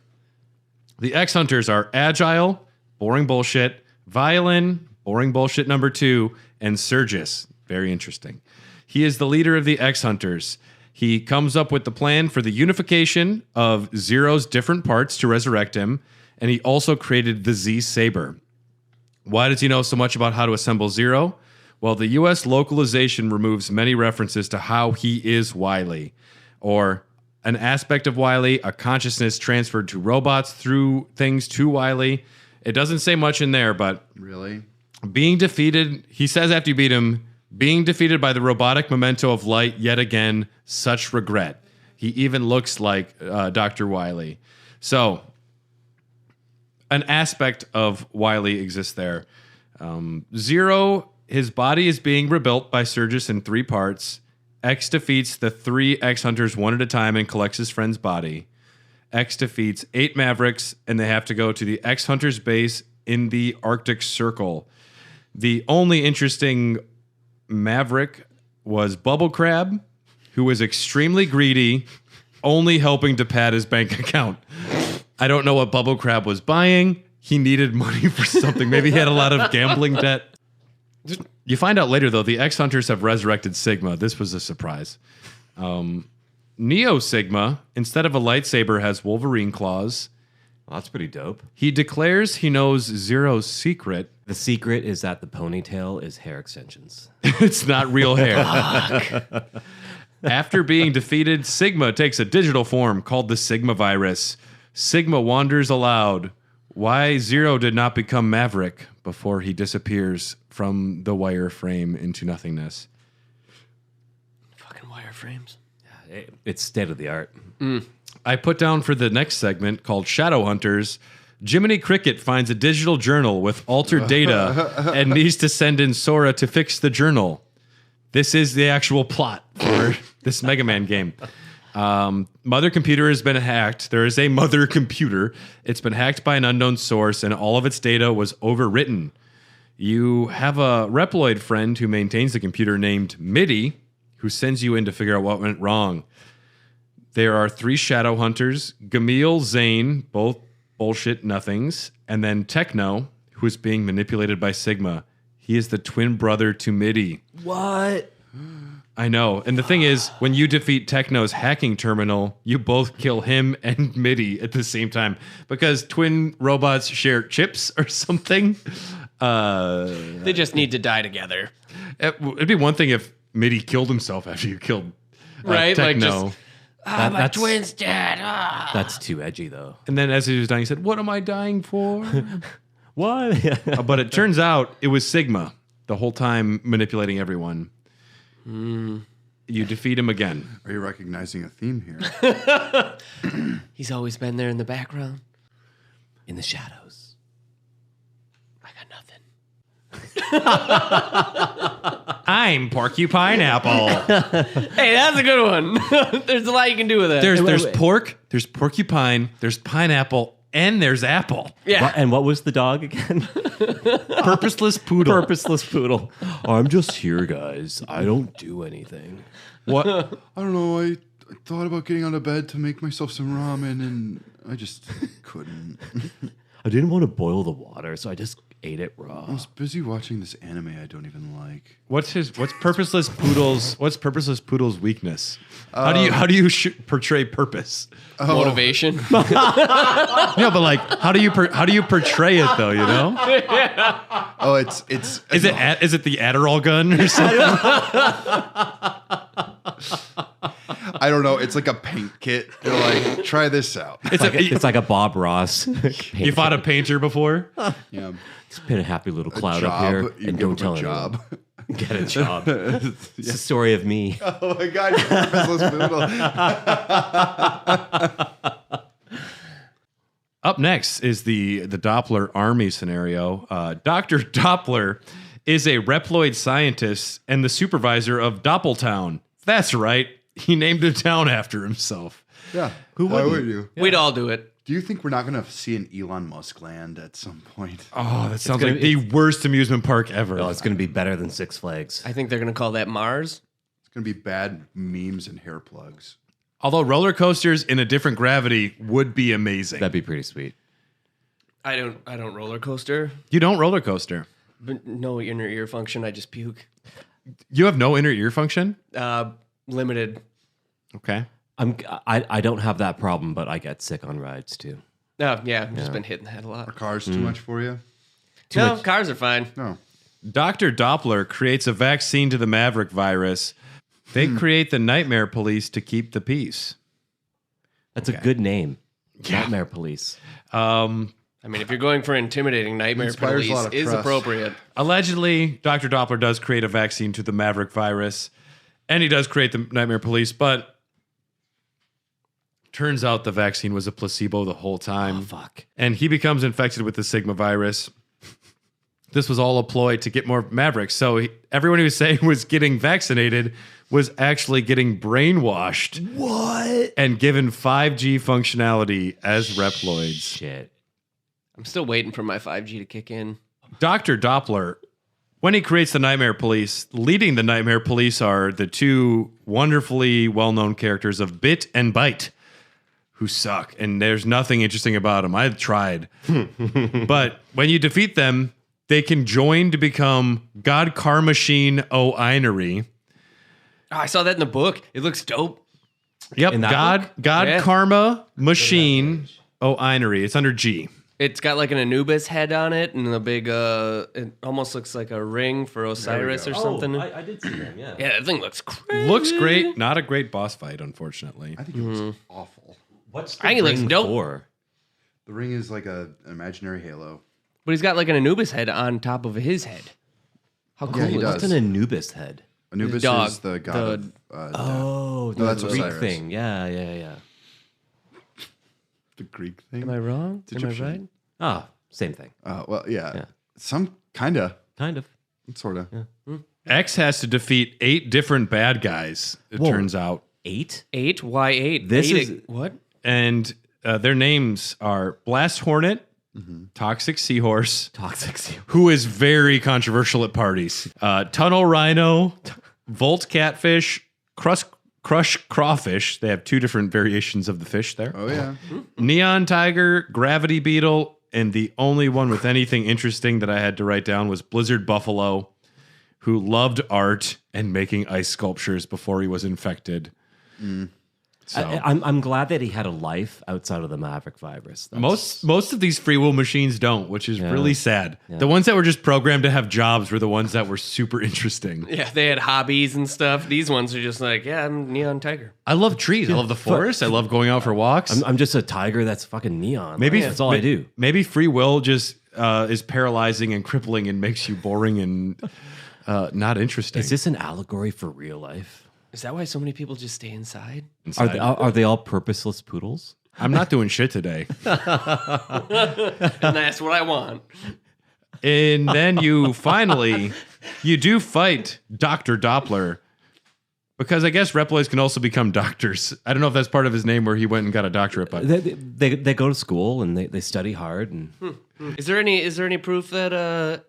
[SPEAKER 5] The X Hunters are agile, boring bullshit, violin, boring bullshit number 2, and Sergis, very interesting. He is the leader of the X Hunters. He comes up with the plan for the unification of Zero's different parts to resurrect him, and he also created the Z Saber. Why does he know so much about how to assemble Zero? Well, the U.S. localization removes many references to how he is Wily, or an aspect of Wily, a consciousness transferred to robots through things to Wily. It doesn't say much in there, but
[SPEAKER 4] Really?
[SPEAKER 5] being defeated, he says after you beat him, being defeated by the robotic memento of light yet again, such regret. He even looks like Dr. Wily. So, an aspect of Wily exists there. Zero, his body is being rebuilt by Sergis in 3 parts. X defeats the 3 X Hunters one at a time and collects his friend's body. X defeats 8 Mavericks, and they have to go to the X Hunters base in the Arctic Circle. The only interesting Maverick was Bubble Crab, who was extremely greedy, only helping to pad his bank account. I don't know what Bubble Crab was buying. He needed money for something. Maybe he had a lot of gambling debt. You find out later, though, the X Hunters have resurrected Sigma. This was a surprise. Neo Sigma, instead of a lightsaber, has Wolverine claws.
[SPEAKER 2] Well, that's pretty dope.
[SPEAKER 5] He declares he knows Zero's secret.
[SPEAKER 2] The secret is that the ponytail is hair extensions.
[SPEAKER 5] It's not real hair. After being defeated, Sigma takes a digital form called the Sigma virus. Sigma wanders aloud. Why Zero did not become Maverick before he disappears from the wireframe into nothingness.
[SPEAKER 3] Fucking wireframes.
[SPEAKER 2] It's state of the art.
[SPEAKER 5] I put down for the next segment called Shadow Hunters. Jiminy Cricket finds a digital journal with altered data and needs to send in Sora to fix the journal. This is the actual plot for this Mega Man game. Mother computer has been hacked. There is a mother computer. It's been hacked by an unknown source, and all of its data was overwritten. You have a Reploid friend who maintains the computer named MIDI, who sends you in to figure out what went wrong. There are 3 shadow hunters, Gamil, Zane, both bullshit nothings, and then Techno, who is being manipulated by Sigma. He is the twin brother to Midi.
[SPEAKER 2] What?
[SPEAKER 5] I know. And the thing is, when you defeat Techno's hacking terminal, you both kill him and Midi at the same time because twin robots share chips or something.
[SPEAKER 3] They just need to die together.
[SPEAKER 5] It'd be one thing if Midi killed himself after you killed
[SPEAKER 3] Right? Like
[SPEAKER 5] Techno.
[SPEAKER 3] just, my twin's dead. Ah.
[SPEAKER 2] That's too edgy, though.
[SPEAKER 5] And then as he was dying, he said, "What am I dying for?"
[SPEAKER 2] What?
[SPEAKER 5] But it turns out it was Sigma the whole time manipulating everyone. You defeat him again.
[SPEAKER 4] Are you recognizing a theme here?
[SPEAKER 3] He's always been there in the background.
[SPEAKER 2] In the shadows.
[SPEAKER 3] I got nothing.
[SPEAKER 5] I'm Porcupine Apple.
[SPEAKER 3] Hey, that's a good one. There's a lot you can do with that.
[SPEAKER 5] There's pork, there's porcupine, there's pineapple, and there's apple.
[SPEAKER 3] yeah.
[SPEAKER 2] And what was the dog again?
[SPEAKER 5] Purposeless poodle.
[SPEAKER 2] Purposeless poodle. I'm just here, guys. I don't do anything.
[SPEAKER 5] What?
[SPEAKER 4] I don't know. I thought about getting out of bed to make myself some ramen, and I just couldn't.
[SPEAKER 2] I didn't want to boil the water, so I just ate it raw.
[SPEAKER 4] I was busy watching this anime I don't even like.
[SPEAKER 5] What's Purposeless Poodle's weakness? How do you portray purpose?
[SPEAKER 3] Motivation.
[SPEAKER 5] No, but like, how do you portray it though? You know?
[SPEAKER 4] Oh, it's
[SPEAKER 5] Is it the Adderall gun or something?
[SPEAKER 4] I don't know. It's like a paint kit. They're like, try this out.
[SPEAKER 2] It's like a Bob Ross.
[SPEAKER 5] You fought a painter before?
[SPEAKER 4] Yeah.
[SPEAKER 2] Just put a happy little
[SPEAKER 4] A
[SPEAKER 2] cloud
[SPEAKER 4] job.
[SPEAKER 2] up here
[SPEAKER 4] You
[SPEAKER 2] and
[SPEAKER 4] give
[SPEAKER 2] don't tell
[SPEAKER 4] them a
[SPEAKER 2] anyone.
[SPEAKER 4] job.
[SPEAKER 2] Get a job. It's the story of me.
[SPEAKER 4] Oh my God, you're a purposeless poodle.
[SPEAKER 5] Up next is the Doppler army scenario. Dr. Doppler is a reploid scientist and the supervisor of Doppeltown. That's right. He named a town after himself.
[SPEAKER 4] Yeah.
[SPEAKER 5] Who
[SPEAKER 4] Why
[SPEAKER 5] wouldn't?
[SPEAKER 4] would you?
[SPEAKER 3] We'd all do it.
[SPEAKER 4] Do you think we're not going to see an Elon Musk land at some point?
[SPEAKER 5] Oh, that sounds
[SPEAKER 2] gonna
[SPEAKER 5] like
[SPEAKER 2] be-
[SPEAKER 5] the worst amusement park ever.
[SPEAKER 2] Well, it's going to be better than Six Flags.
[SPEAKER 3] I think they're going to call that Mars.
[SPEAKER 4] It's going to be bad memes and hair plugs.
[SPEAKER 5] Although roller coasters in a different gravity would be amazing.
[SPEAKER 2] That'd be pretty sweet.
[SPEAKER 3] I don't roller coaster.
[SPEAKER 5] You don't roller coaster.
[SPEAKER 3] But no inner ear function. I just puke.
[SPEAKER 5] You have no inner ear function?
[SPEAKER 3] Limited.
[SPEAKER 5] Okay.
[SPEAKER 2] I don't have that problem, but I get sick on rides too.
[SPEAKER 3] Oh, yeah. I've just been hitting the head a
[SPEAKER 4] Are
[SPEAKER 3] lot.
[SPEAKER 4] cars too much for you?
[SPEAKER 3] No, cars are fine.
[SPEAKER 4] No.
[SPEAKER 5] Dr. Doppler creates a vaccine to the Maverick virus. They create the Nightmare Police to keep the peace.
[SPEAKER 2] That's a good name. Nightmare Police.
[SPEAKER 3] I mean, if you're going for intimidating nightmare
[SPEAKER 4] Inspires a lot
[SPEAKER 3] police,
[SPEAKER 4] of
[SPEAKER 3] is
[SPEAKER 4] trust.
[SPEAKER 3] appropriate.
[SPEAKER 5] Allegedly, Dr. Doppler does create a vaccine to the Maverick virus, and he does create the Nightmare Police, but turns out the vaccine was a placebo the whole time.
[SPEAKER 2] Oh, fuck.
[SPEAKER 5] And he becomes infected with the Sigma virus. This was all a ploy to get more Mavericks. So everyone who was saying was getting vaccinated was actually getting brainwashed.
[SPEAKER 2] What?
[SPEAKER 5] And given 5G functionality as reploids.
[SPEAKER 2] Shit.
[SPEAKER 3] I'm still waiting for my 5G to kick in.
[SPEAKER 5] Dr. Doppler, when he creates the Nightmare Police, leading the Nightmare Police are the two wonderfully well-known characters of Bit and Bite, who suck, and there's nothing interesting about them. I've tried. But when you defeat them, they can join to become God Car Machine O'Inery.
[SPEAKER 3] Oh, I saw that in the book. It looks dope.
[SPEAKER 5] Yep,
[SPEAKER 2] In that
[SPEAKER 5] God
[SPEAKER 3] Yeah.
[SPEAKER 5] Karma Machine O'Inery. It's under G.
[SPEAKER 3] It's got like an Anubis head on it and a big, it almost looks like a ring for Osiris or something.
[SPEAKER 2] I did see them, yeah.
[SPEAKER 3] Yeah, that thing looks crazy.
[SPEAKER 5] Looks great. Not a great boss fight, unfortunately.
[SPEAKER 4] I think it was awful.
[SPEAKER 2] What's
[SPEAKER 3] I think it looks
[SPEAKER 2] ring
[SPEAKER 3] dope.
[SPEAKER 2] for?
[SPEAKER 4] The ring is like an imaginary halo.
[SPEAKER 3] But he's got like an Anubis head on top of his head. How cool
[SPEAKER 4] Yeah, he
[SPEAKER 3] is
[SPEAKER 4] does.
[SPEAKER 2] What's an Anubis head?
[SPEAKER 4] Anubis
[SPEAKER 3] dog.
[SPEAKER 4] is the god of
[SPEAKER 2] Oh,
[SPEAKER 4] No, that's
[SPEAKER 2] the Greek
[SPEAKER 4] Osiris.
[SPEAKER 2] thing. Yeah.
[SPEAKER 4] the Greek thing.
[SPEAKER 3] Am I wrong? Am I
[SPEAKER 4] Egyptian.
[SPEAKER 3] right?
[SPEAKER 2] Ah, same thing.
[SPEAKER 4] Well, yeah.
[SPEAKER 2] Yeah.
[SPEAKER 4] Some kind of,
[SPEAKER 2] Kind of.
[SPEAKER 4] sort of.
[SPEAKER 5] X has to defeat 8 different bad guys, it
[SPEAKER 2] Whoa.
[SPEAKER 5] turns out.
[SPEAKER 2] 8?
[SPEAKER 3] 8? Why 8?
[SPEAKER 2] This
[SPEAKER 3] Eight
[SPEAKER 2] is-
[SPEAKER 3] what?
[SPEAKER 5] And their names are Blast Hornet, Toxic Seahorse,
[SPEAKER 2] Toxic seal.
[SPEAKER 5] who is very controversial at parties, Tunnel Rhino, Volt Catfish, Crush crawfish. They have 2 different variations of the fish there.
[SPEAKER 4] Oh yeah.
[SPEAKER 5] Neon tiger, gravity beetle, and the only one with anything interesting that I had to write down was blizzard buffalo, who loved art and making ice sculptures before he was infected. So
[SPEAKER 2] I'm glad that he had a life outside of the Maverick virus.
[SPEAKER 5] most of these free will machines don't, which is really sad. The ones that were just programmed to have jobs were the ones that were super interesting.
[SPEAKER 3] Yeah, they had hobbies and stuff. These ones are just like, yeah, I'm neon tiger.
[SPEAKER 5] I love trees. I love the forest. I love going out for walks.
[SPEAKER 2] I'm just a tiger that's fucking neon.
[SPEAKER 5] Maybe
[SPEAKER 2] that's all I do.
[SPEAKER 5] Maybe free will just is paralyzing and crippling and makes you boring and not interesting.
[SPEAKER 2] Is this an allegory for real life?
[SPEAKER 3] Is that why so many people just stay inside?
[SPEAKER 2] Are they all purposeless poodles?
[SPEAKER 5] I'm not doing shit today.
[SPEAKER 3] And that's what I want.
[SPEAKER 5] And then you do fight Dr. Doppler, because I guess reploids can also become doctors. I don't know if that's part of his name where he went and got a doctorate, but
[SPEAKER 2] They go to school and they study hard. And
[SPEAKER 3] Is there any proof that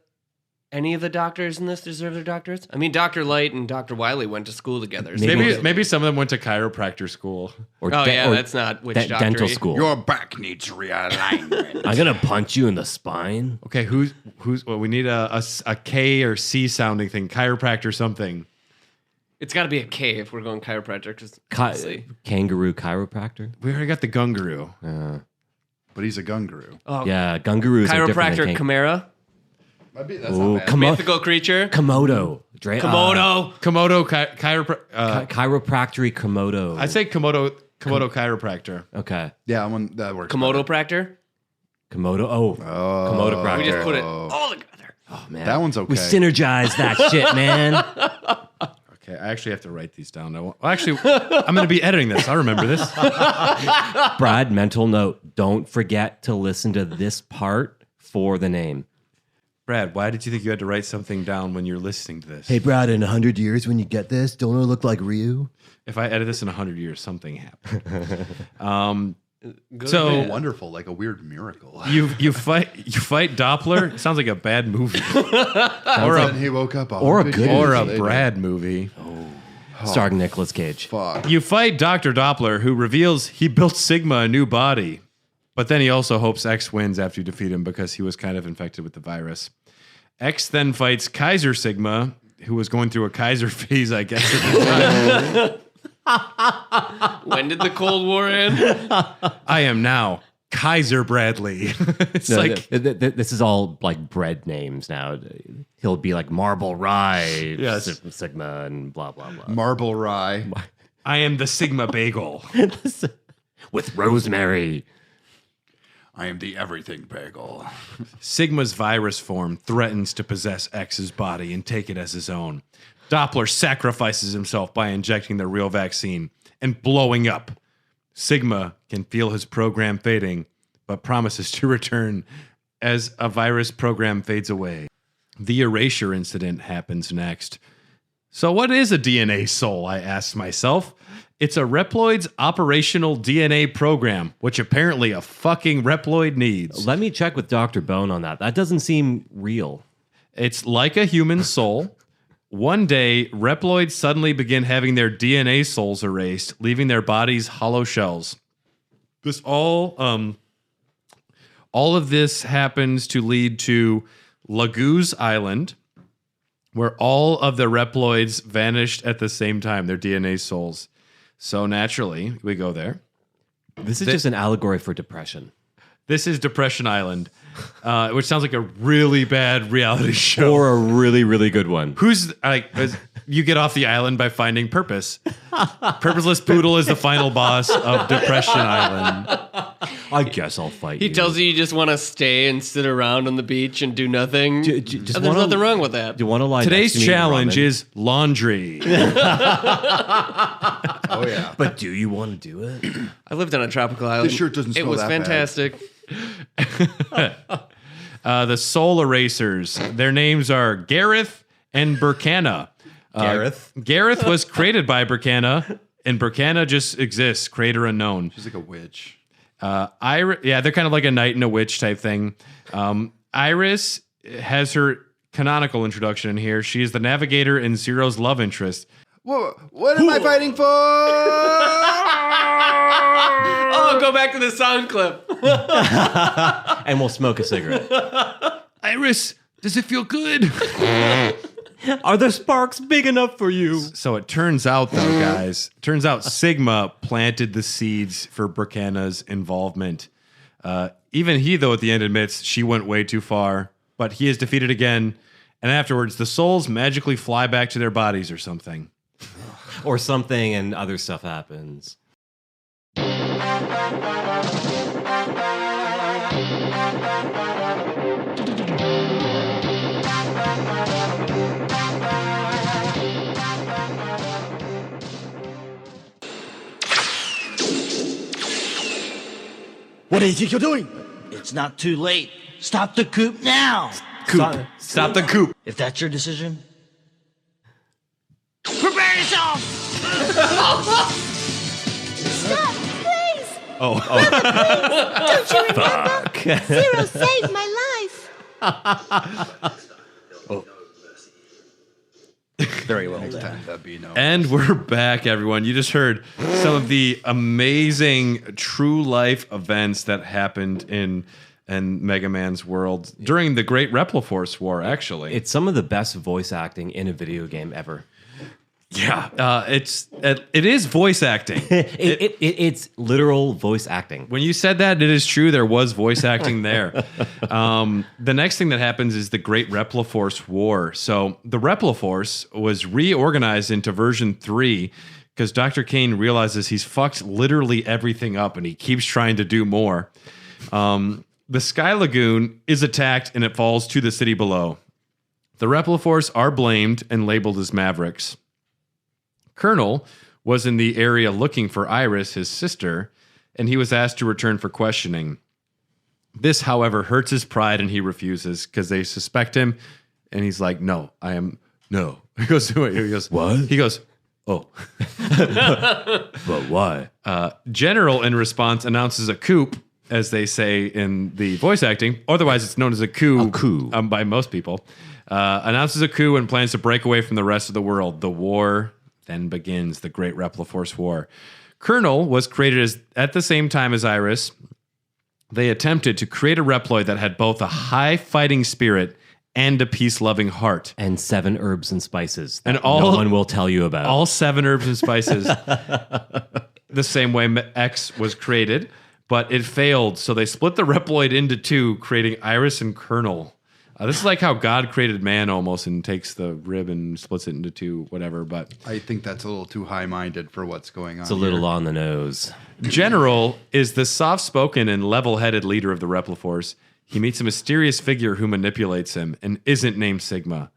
[SPEAKER 3] any of the doctors in this deserve their doctorates? I mean, Dr. Light and Dr. Wiley went to school together. So
[SPEAKER 5] maybe some of them went to chiropractor school.
[SPEAKER 2] or
[SPEAKER 3] that's not witch doctor.
[SPEAKER 2] dental school.
[SPEAKER 4] Your back needs realignment.
[SPEAKER 2] I'm gonna punch you in the spine.
[SPEAKER 5] Okay, who's well, we need a K or C sounding thing, chiropractor something.
[SPEAKER 3] It's got to be a K if we're going chiropractor. Because
[SPEAKER 2] Kangaroo chiropractor.
[SPEAKER 5] We already got the gunguru.
[SPEAKER 4] But he's a gunguru.
[SPEAKER 2] Yeah, gungaroos are different than
[SPEAKER 3] chiropractor Chimera,
[SPEAKER 4] That's
[SPEAKER 2] Ooh,
[SPEAKER 4] not bad.
[SPEAKER 3] mythical creature,
[SPEAKER 2] Komodo.
[SPEAKER 3] Komodo.
[SPEAKER 5] Komodo chiropractor.
[SPEAKER 2] Chiropractory Komodo.
[SPEAKER 5] I'd say Komodo chiropractor.
[SPEAKER 2] Okay.
[SPEAKER 4] Yeah, that works.
[SPEAKER 3] Komodo practor.
[SPEAKER 2] Komodo. Oh, Komodo
[SPEAKER 3] We
[SPEAKER 2] practor.
[SPEAKER 3] just put it all together.
[SPEAKER 2] Oh, man.
[SPEAKER 4] That one's okay.
[SPEAKER 2] We synergize that shit, man.
[SPEAKER 5] Okay, I actually have to write these down. I'm going to be editing this. I'll remember this.
[SPEAKER 2] Brad, mental note. Don't forget to listen to this part for the name.
[SPEAKER 5] Brad, why did you think you had to write something down when you're listening to this?
[SPEAKER 2] Hey, Brad, in 100 years when you get this, don't it look like Ryu?
[SPEAKER 5] If I edit this in 100 years, something happened.
[SPEAKER 4] So wonderful, like a weird miracle.
[SPEAKER 5] You fight Doppler. It sounds like a bad movie,
[SPEAKER 4] Or he woke up
[SPEAKER 2] or a good
[SPEAKER 5] or a
[SPEAKER 2] movie.
[SPEAKER 5] Brad movie.
[SPEAKER 2] Starring Nicolas Cage.
[SPEAKER 4] Fuck.
[SPEAKER 5] You fight Dr. Doppler, who reveals he built Sigma a new body, but then he also hopes X wins after you defeat him because he was kind of infected with the virus. X then fights Kaiser Sigma, who was going through a Kaiser phase, I guess, at the time.
[SPEAKER 3] When did the Cold War end?
[SPEAKER 5] I am now Kaiser Bradley. It's
[SPEAKER 2] This is all like bread names now. He'll be like Marble Rye,
[SPEAKER 5] Yes.
[SPEAKER 2] Sigma, and blah, blah, blah.
[SPEAKER 4] Marble rye.
[SPEAKER 5] I am the Sigma Bagel.
[SPEAKER 2] With rosemary.
[SPEAKER 4] I am the everything bagel.
[SPEAKER 5] Sigma's virus form threatens to possess X's body and take it as his own. Doppler sacrifices himself by injecting the real vaccine and blowing up. Sigma can feel his program fading, but promises to return as a virus program fades away. The erasure incident happens next. So what is a DNA soul, I asked myself. It's a Reploid's operational DNA program, which apparently a fucking Reploid needs.
[SPEAKER 2] Let me check with Dr. Bone on that. That doesn't seem real.
[SPEAKER 5] It's like a human soul. One day, Reploids suddenly begin having their DNA souls erased, leaving their bodies hollow shells. This all of this happens to lead to Laguz Island, where all of the Reploids vanished at the same time, their DNA souls. So naturally, we go there.
[SPEAKER 2] This is just an allegory for depression.
[SPEAKER 5] This is Depression Island, which sounds like a really bad reality show.
[SPEAKER 2] Or a really, really good one.
[SPEAKER 5] Who's like, you get off the island by finding purpose. Purposeless Poodle is the final boss of Depression Island.
[SPEAKER 2] I guess I'll fight you.
[SPEAKER 3] He tells you just want to stay and sit around on the beach and do nothing.
[SPEAKER 2] Just
[SPEAKER 3] And there's nothing wrong with that.
[SPEAKER 2] Do you want to lie?
[SPEAKER 5] Today's
[SPEAKER 2] next to me,
[SPEAKER 5] challenge
[SPEAKER 2] ramen?
[SPEAKER 5] is laundry.
[SPEAKER 4] Oh yeah.
[SPEAKER 2] But do you want to do it?
[SPEAKER 3] I lived on a tropical island.
[SPEAKER 4] This shirt doesn't
[SPEAKER 3] It
[SPEAKER 4] smell
[SPEAKER 3] was
[SPEAKER 4] that bad.
[SPEAKER 3] fantastic.
[SPEAKER 5] The Soul Erasers. Their names are Gareth and Burkana. Gareth was created by Burkana, and Burkana just exists, creator unknown.
[SPEAKER 4] She's like a witch.
[SPEAKER 5] Yeah, they're kind of like a knight and a witch type thing. Iris has her canonical introduction in here. She is the navigator and Zero's love interest.
[SPEAKER 4] What am I fighting for?
[SPEAKER 3] Oh, go back to the sound clip.
[SPEAKER 2] And we'll smoke a cigarette.
[SPEAKER 5] Iris, does it feel good?
[SPEAKER 2] Are the sparks big enough for you?
[SPEAKER 5] So it turns out, though, guys, Sigma planted the seeds for Bracana's involvement. Even he, though, at the end admits she went way too far, but he is defeated again. And afterwards, the souls magically fly back to their bodies or something.
[SPEAKER 2] Or something, and other stuff happens.
[SPEAKER 6] What do you think you're doing? It's not too late. Stop the coup now.
[SPEAKER 5] Stop the coup.
[SPEAKER 6] If that's your decision, prepare yourself.
[SPEAKER 7] Stop, please!
[SPEAKER 5] Oh.
[SPEAKER 7] Don't you remember? Zero saved my life.
[SPEAKER 6] Very well
[SPEAKER 4] Next
[SPEAKER 6] done.
[SPEAKER 4] time, that'd be no.
[SPEAKER 5] And we're back, everyone. You just heard some of the amazing true life events that happened in Mega Man's world during the Great Repliforce War, actually.
[SPEAKER 2] It's some of the best voice acting in a video game ever.
[SPEAKER 5] Yeah, it is voice acting.
[SPEAKER 2] It's literal voice acting.
[SPEAKER 5] When you said that, it is true. There was voice acting there. The next thing that happens is the Great Repliforce War. So the Repliforce was reorganized into version 3 because Dr. Cain realizes he's fucked literally everything up and he keeps trying to do more. The Sky Lagoon is attacked and it falls to the city below. The Repliforce are blamed and labeled as Mavericks. Colonel was in the area looking for Iris, his sister, and he was asked to return for questioning. This, however, hurts his pride and he refuses because they suspect him. And he's like, no. He goes,
[SPEAKER 2] What?
[SPEAKER 5] He goes, oh.
[SPEAKER 2] But why?
[SPEAKER 5] General, in response, announces a coup, as they say in the voice acting. Otherwise, it's known as a coup.
[SPEAKER 2] A coup.
[SPEAKER 5] By most people. Announces a coup and plans to break away from the rest of the world. The war then begins, the Great Repliforce War. Colonel was created at the same time as Iris. They attempted to create a Reploid that had both a high fighting spirit and a peace-loving heart.
[SPEAKER 2] And 7 herbs and spices that
[SPEAKER 5] And all-
[SPEAKER 2] no one will tell you about.
[SPEAKER 5] All 7 herbs and spices. The same way X was created, but it failed. So they split the Reploid into 2, creating Iris and Colonel. This is like how God created man almost and takes the rib and splits it into 2, whatever. But
[SPEAKER 4] I think that's a little too high-minded for what's going on.
[SPEAKER 2] It's a little on the nose.
[SPEAKER 5] General is the soft-spoken and level-headed leader of the Repliforce. He meets a mysterious figure who manipulates him and isn't named Sigma.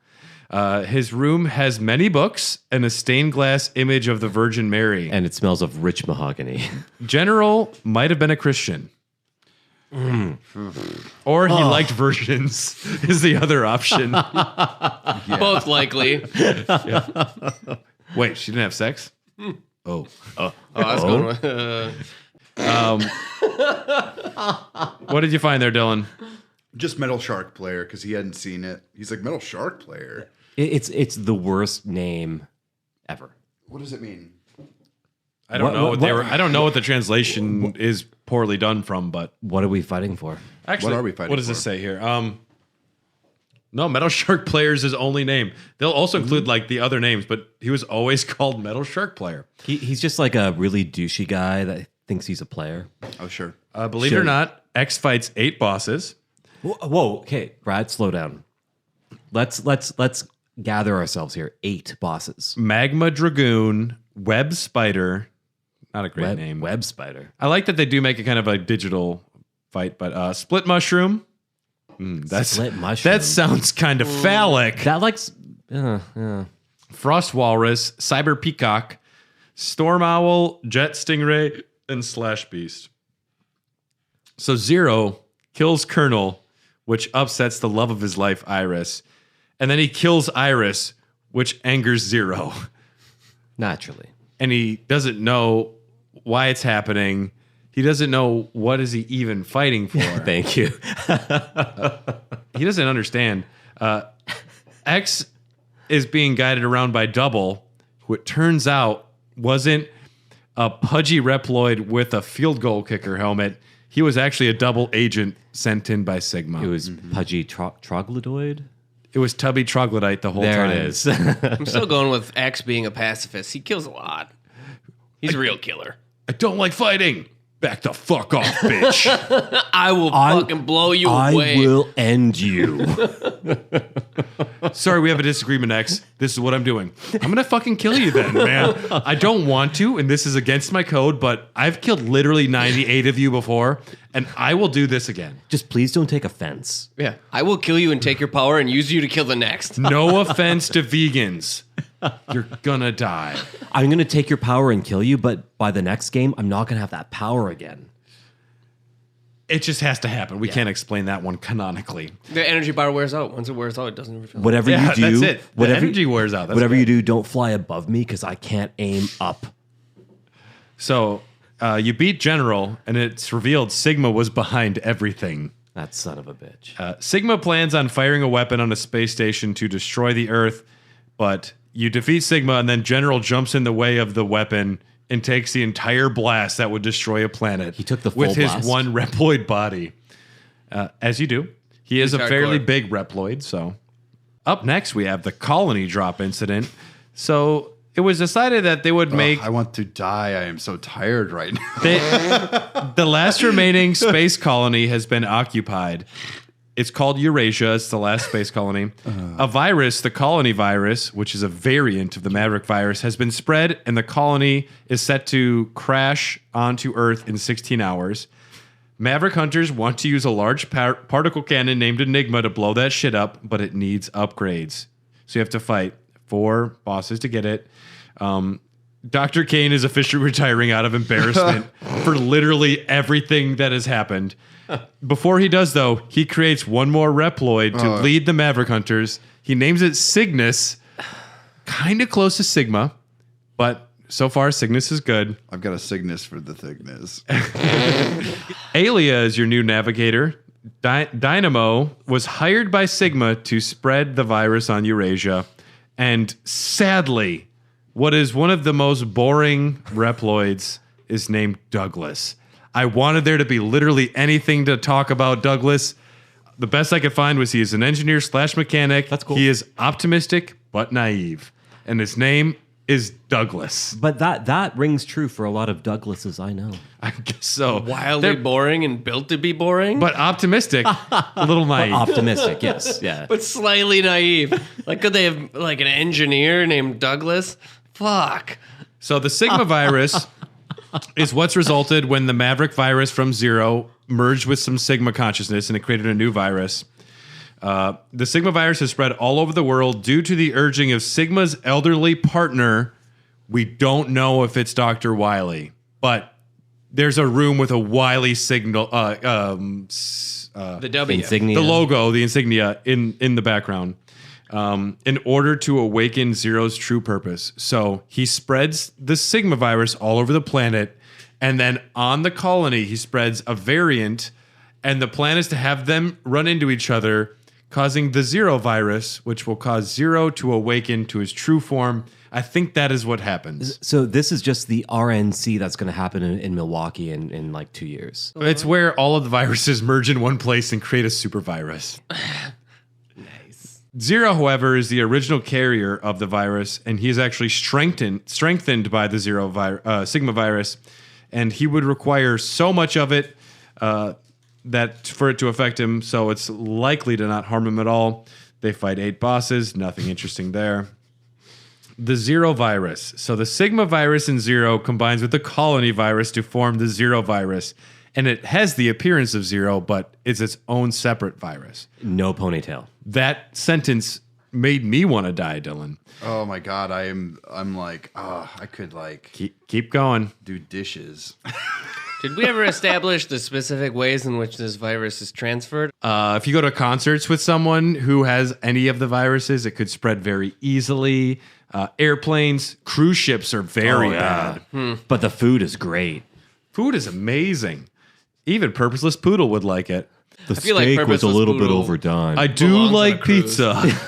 [SPEAKER 5] His room has many books and a stained glass image of the Virgin Mary.
[SPEAKER 2] And it smells of rich mahogany.
[SPEAKER 5] General might have been a Christian. Or he liked virgins is the other option.
[SPEAKER 3] Both likely.
[SPEAKER 5] Wait, she didn't have sex? Oh.
[SPEAKER 3] Oh, that's going with,
[SPEAKER 5] What did you find there, Dylan?
[SPEAKER 4] Just Metal Shark Player, because he hadn't seen it. He's like, Metal Shark Player?
[SPEAKER 2] It's the worst name ever.
[SPEAKER 4] What does it mean?
[SPEAKER 5] I don't
[SPEAKER 2] What-
[SPEAKER 5] know
[SPEAKER 2] what-
[SPEAKER 5] what they
[SPEAKER 2] what-
[SPEAKER 5] were. I don't know what the translation is poorly done from, but
[SPEAKER 2] What are we fighting for?
[SPEAKER 5] actually,
[SPEAKER 4] What are we fighting
[SPEAKER 5] What does this
[SPEAKER 4] for?
[SPEAKER 5] say here? No, Metal Shark Player is his only name. They'll also include like the other names, but he was always called Metal Shark Player.
[SPEAKER 2] He's just like a really douchey guy that thinks he's a player.
[SPEAKER 4] Oh, sure.
[SPEAKER 5] Believe it or not, X fights 8 bosses.
[SPEAKER 2] Whoa, okay, Brad, slow down. Let's gather ourselves here. 8 bosses.
[SPEAKER 5] Magma Dragoon, Web Spider. Not a great name.
[SPEAKER 2] Web spider.
[SPEAKER 5] I like that they do make it kind of a digital fight, but Split Mushroom.
[SPEAKER 2] Split mushroom.
[SPEAKER 5] That sounds kind of phallic.
[SPEAKER 2] That likes. Yeah.
[SPEAKER 5] Frost Walrus, Cyber Peacock, Storm Owl, Jet Stingray, and Slash Beast. So Zero kills Colonel, which upsets the love of his life, Iris. And then he kills Iris, which angers Zero.
[SPEAKER 2] Naturally.
[SPEAKER 5] And he doesn't know why it's happening. He doesn't know what is he even fighting for.
[SPEAKER 2] Thank you.
[SPEAKER 5] He doesn't understand. X is being guided around by Double, who it turns out wasn't a pudgy Reploid with a field goal kicker helmet. He was actually a double agent sent in by Sigma.
[SPEAKER 2] It was pudgy troglodyte.
[SPEAKER 5] It was tubby troglodyte the whole time.
[SPEAKER 2] There it is.
[SPEAKER 3] I'm still going with X being a pacifist. He kills a lot. He's a real killer.
[SPEAKER 5] I don't like fighting. Back the fuck off, bitch.
[SPEAKER 3] I will fucking blow you away.
[SPEAKER 2] I will end you.
[SPEAKER 5] Sorry, we have a disagreement, X. This is what I'm doing. I'm going to fucking kill you then, man. I don't want to, and this is against my code, but I've killed literally 98 of you before, and I will do this again.
[SPEAKER 2] Just please don't take offense.
[SPEAKER 3] Yeah. I will kill you and take your power and use you to kill the next.
[SPEAKER 5] No offense to vegans. You're gonna die.
[SPEAKER 2] I'm going to take your power and kill you, but by the next game, I'm not going to have that power again.
[SPEAKER 5] It just has to happen. We can't explain that one canonically.
[SPEAKER 3] The energy bar wears out. Once it wears out, it doesn't refill.
[SPEAKER 2] Whatever
[SPEAKER 5] Yeah,
[SPEAKER 2] you do,
[SPEAKER 5] that's it. The energy wears out. That's
[SPEAKER 2] whatever
[SPEAKER 5] great.
[SPEAKER 2] you do, don't fly above me because I can't aim up.
[SPEAKER 5] So you beat General, and it's revealed Sigma was behind everything.
[SPEAKER 2] That son of a bitch.
[SPEAKER 5] Sigma plans on firing a weapon on a space station to destroy the Earth, but you defeat Sigma, and then General jumps in the way of the weapon and takes the entire blast that would destroy a planet.
[SPEAKER 2] He took the full
[SPEAKER 5] with his
[SPEAKER 2] blast.
[SPEAKER 5] one Reploid body. As you do. He is a
[SPEAKER 3] hardcore.
[SPEAKER 5] fairly big Reploid, so. Up next, we have the colony drop incident. So it was decided that they would make...
[SPEAKER 4] I want to die. I am so tired right now.
[SPEAKER 5] the last remaining space colony has been occupied. It's called Eurasia. It's the last space colony. A virus, the colony virus, which is a variant of the Maverick virus, has been spread, and the colony is set to crash onto Earth in 16 hours. Maverick hunters want to use a large particle cannon named Enigma to blow that shit up, but it needs upgrades. So you have to fight 4 bosses to get it. Dr. Cain is officially retiring out of embarrassment for literally everything that has happened. Before he does, though, he creates one more Reploid to lead the Maverick Hunters. He names it Cygnus, kind of close to Sigma, but so far Cygnus is good.
[SPEAKER 4] I've got a Cygnus for the thickness.
[SPEAKER 5] Alia is your new navigator. Dynamo was hired by Sigma to spread the virus on Eurasia. And sadly, what is one of the most boring Reploids is named Douglas. I wanted there to be literally anything to talk about Douglas. The best I could find was he is an engineer / mechanic.
[SPEAKER 2] That's cool.
[SPEAKER 5] He is optimistic but naive. And his name is Douglas.
[SPEAKER 2] But that rings true for a lot of Douglases I know.
[SPEAKER 5] I guess so.
[SPEAKER 3] Wildly
[SPEAKER 5] They're-
[SPEAKER 3] boring and built to be boring,
[SPEAKER 5] But optimistic, a little naive.
[SPEAKER 2] Optimistic, yes. Yeah.
[SPEAKER 3] but slightly naive. Like, could they have like an engineer named Douglas? Fuck.
[SPEAKER 5] So the Sigma virus is what's resulted when the Maverick virus from Zero merged with some Sigma consciousness, and it created a new virus. The Sigma virus has spread all over the world due to the urging of Sigma's elderly partner. We don't know if it's Dr. Wily, but there's a room with a Wily signal,
[SPEAKER 3] The W.
[SPEAKER 2] Insignia.
[SPEAKER 5] the logo, the insignia in the background, in order to awaken Zero's true purpose. So he spreads the Sigma virus all over the planet, and then on the colony, he spreads a variant, and the plan is to have them run into each other, causing the Zero virus, which will cause Zero to awaken to his true form. I think that is what happens.
[SPEAKER 2] So this is just the RNC that's going to happen in Milwaukee in like 2 years.
[SPEAKER 5] It's where all of the viruses merge in one place and create a super virus. Zero, however, is the original carrier of the virus, and he is actually strengthened by the Sigma virus, and he would require so much of it that for it to affect him, so it's likely to not harm him at all. They fight 8 bosses, nothing interesting there. The Zero virus. So the Sigma virus in Zero combines with the colony virus to form the Zero virus, and it has the appearance of Zero, but it's its own separate virus.
[SPEAKER 2] No ponytail.
[SPEAKER 5] That sentence made me want to die, Dylan.
[SPEAKER 4] Oh my god, I'm like, I could like
[SPEAKER 5] Keep going.
[SPEAKER 4] do dishes.
[SPEAKER 3] Did we ever establish the specific ways in which this virus is transferred?
[SPEAKER 5] If you go to concerts with someone who has any of the viruses, it could spread very easily. Airplanes, cruise ships are very bad.
[SPEAKER 2] But the food is great.
[SPEAKER 5] Food is amazing. Even Purposeless Poodle would like it.
[SPEAKER 2] The
[SPEAKER 3] feel like
[SPEAKER 2] steak was a
[SPEAKER 3] Purposeless
[SPEAKER 2] little bit
[SPEAKER 3] Poodle-
[SPEAKER 2] overdone.
[SPEAKER 5] I do
[SPEAKER 3] belongs on a
[SPEAKER 5] like
[SPEAKER 3] cruise.
[SPEAKER 5] pizza.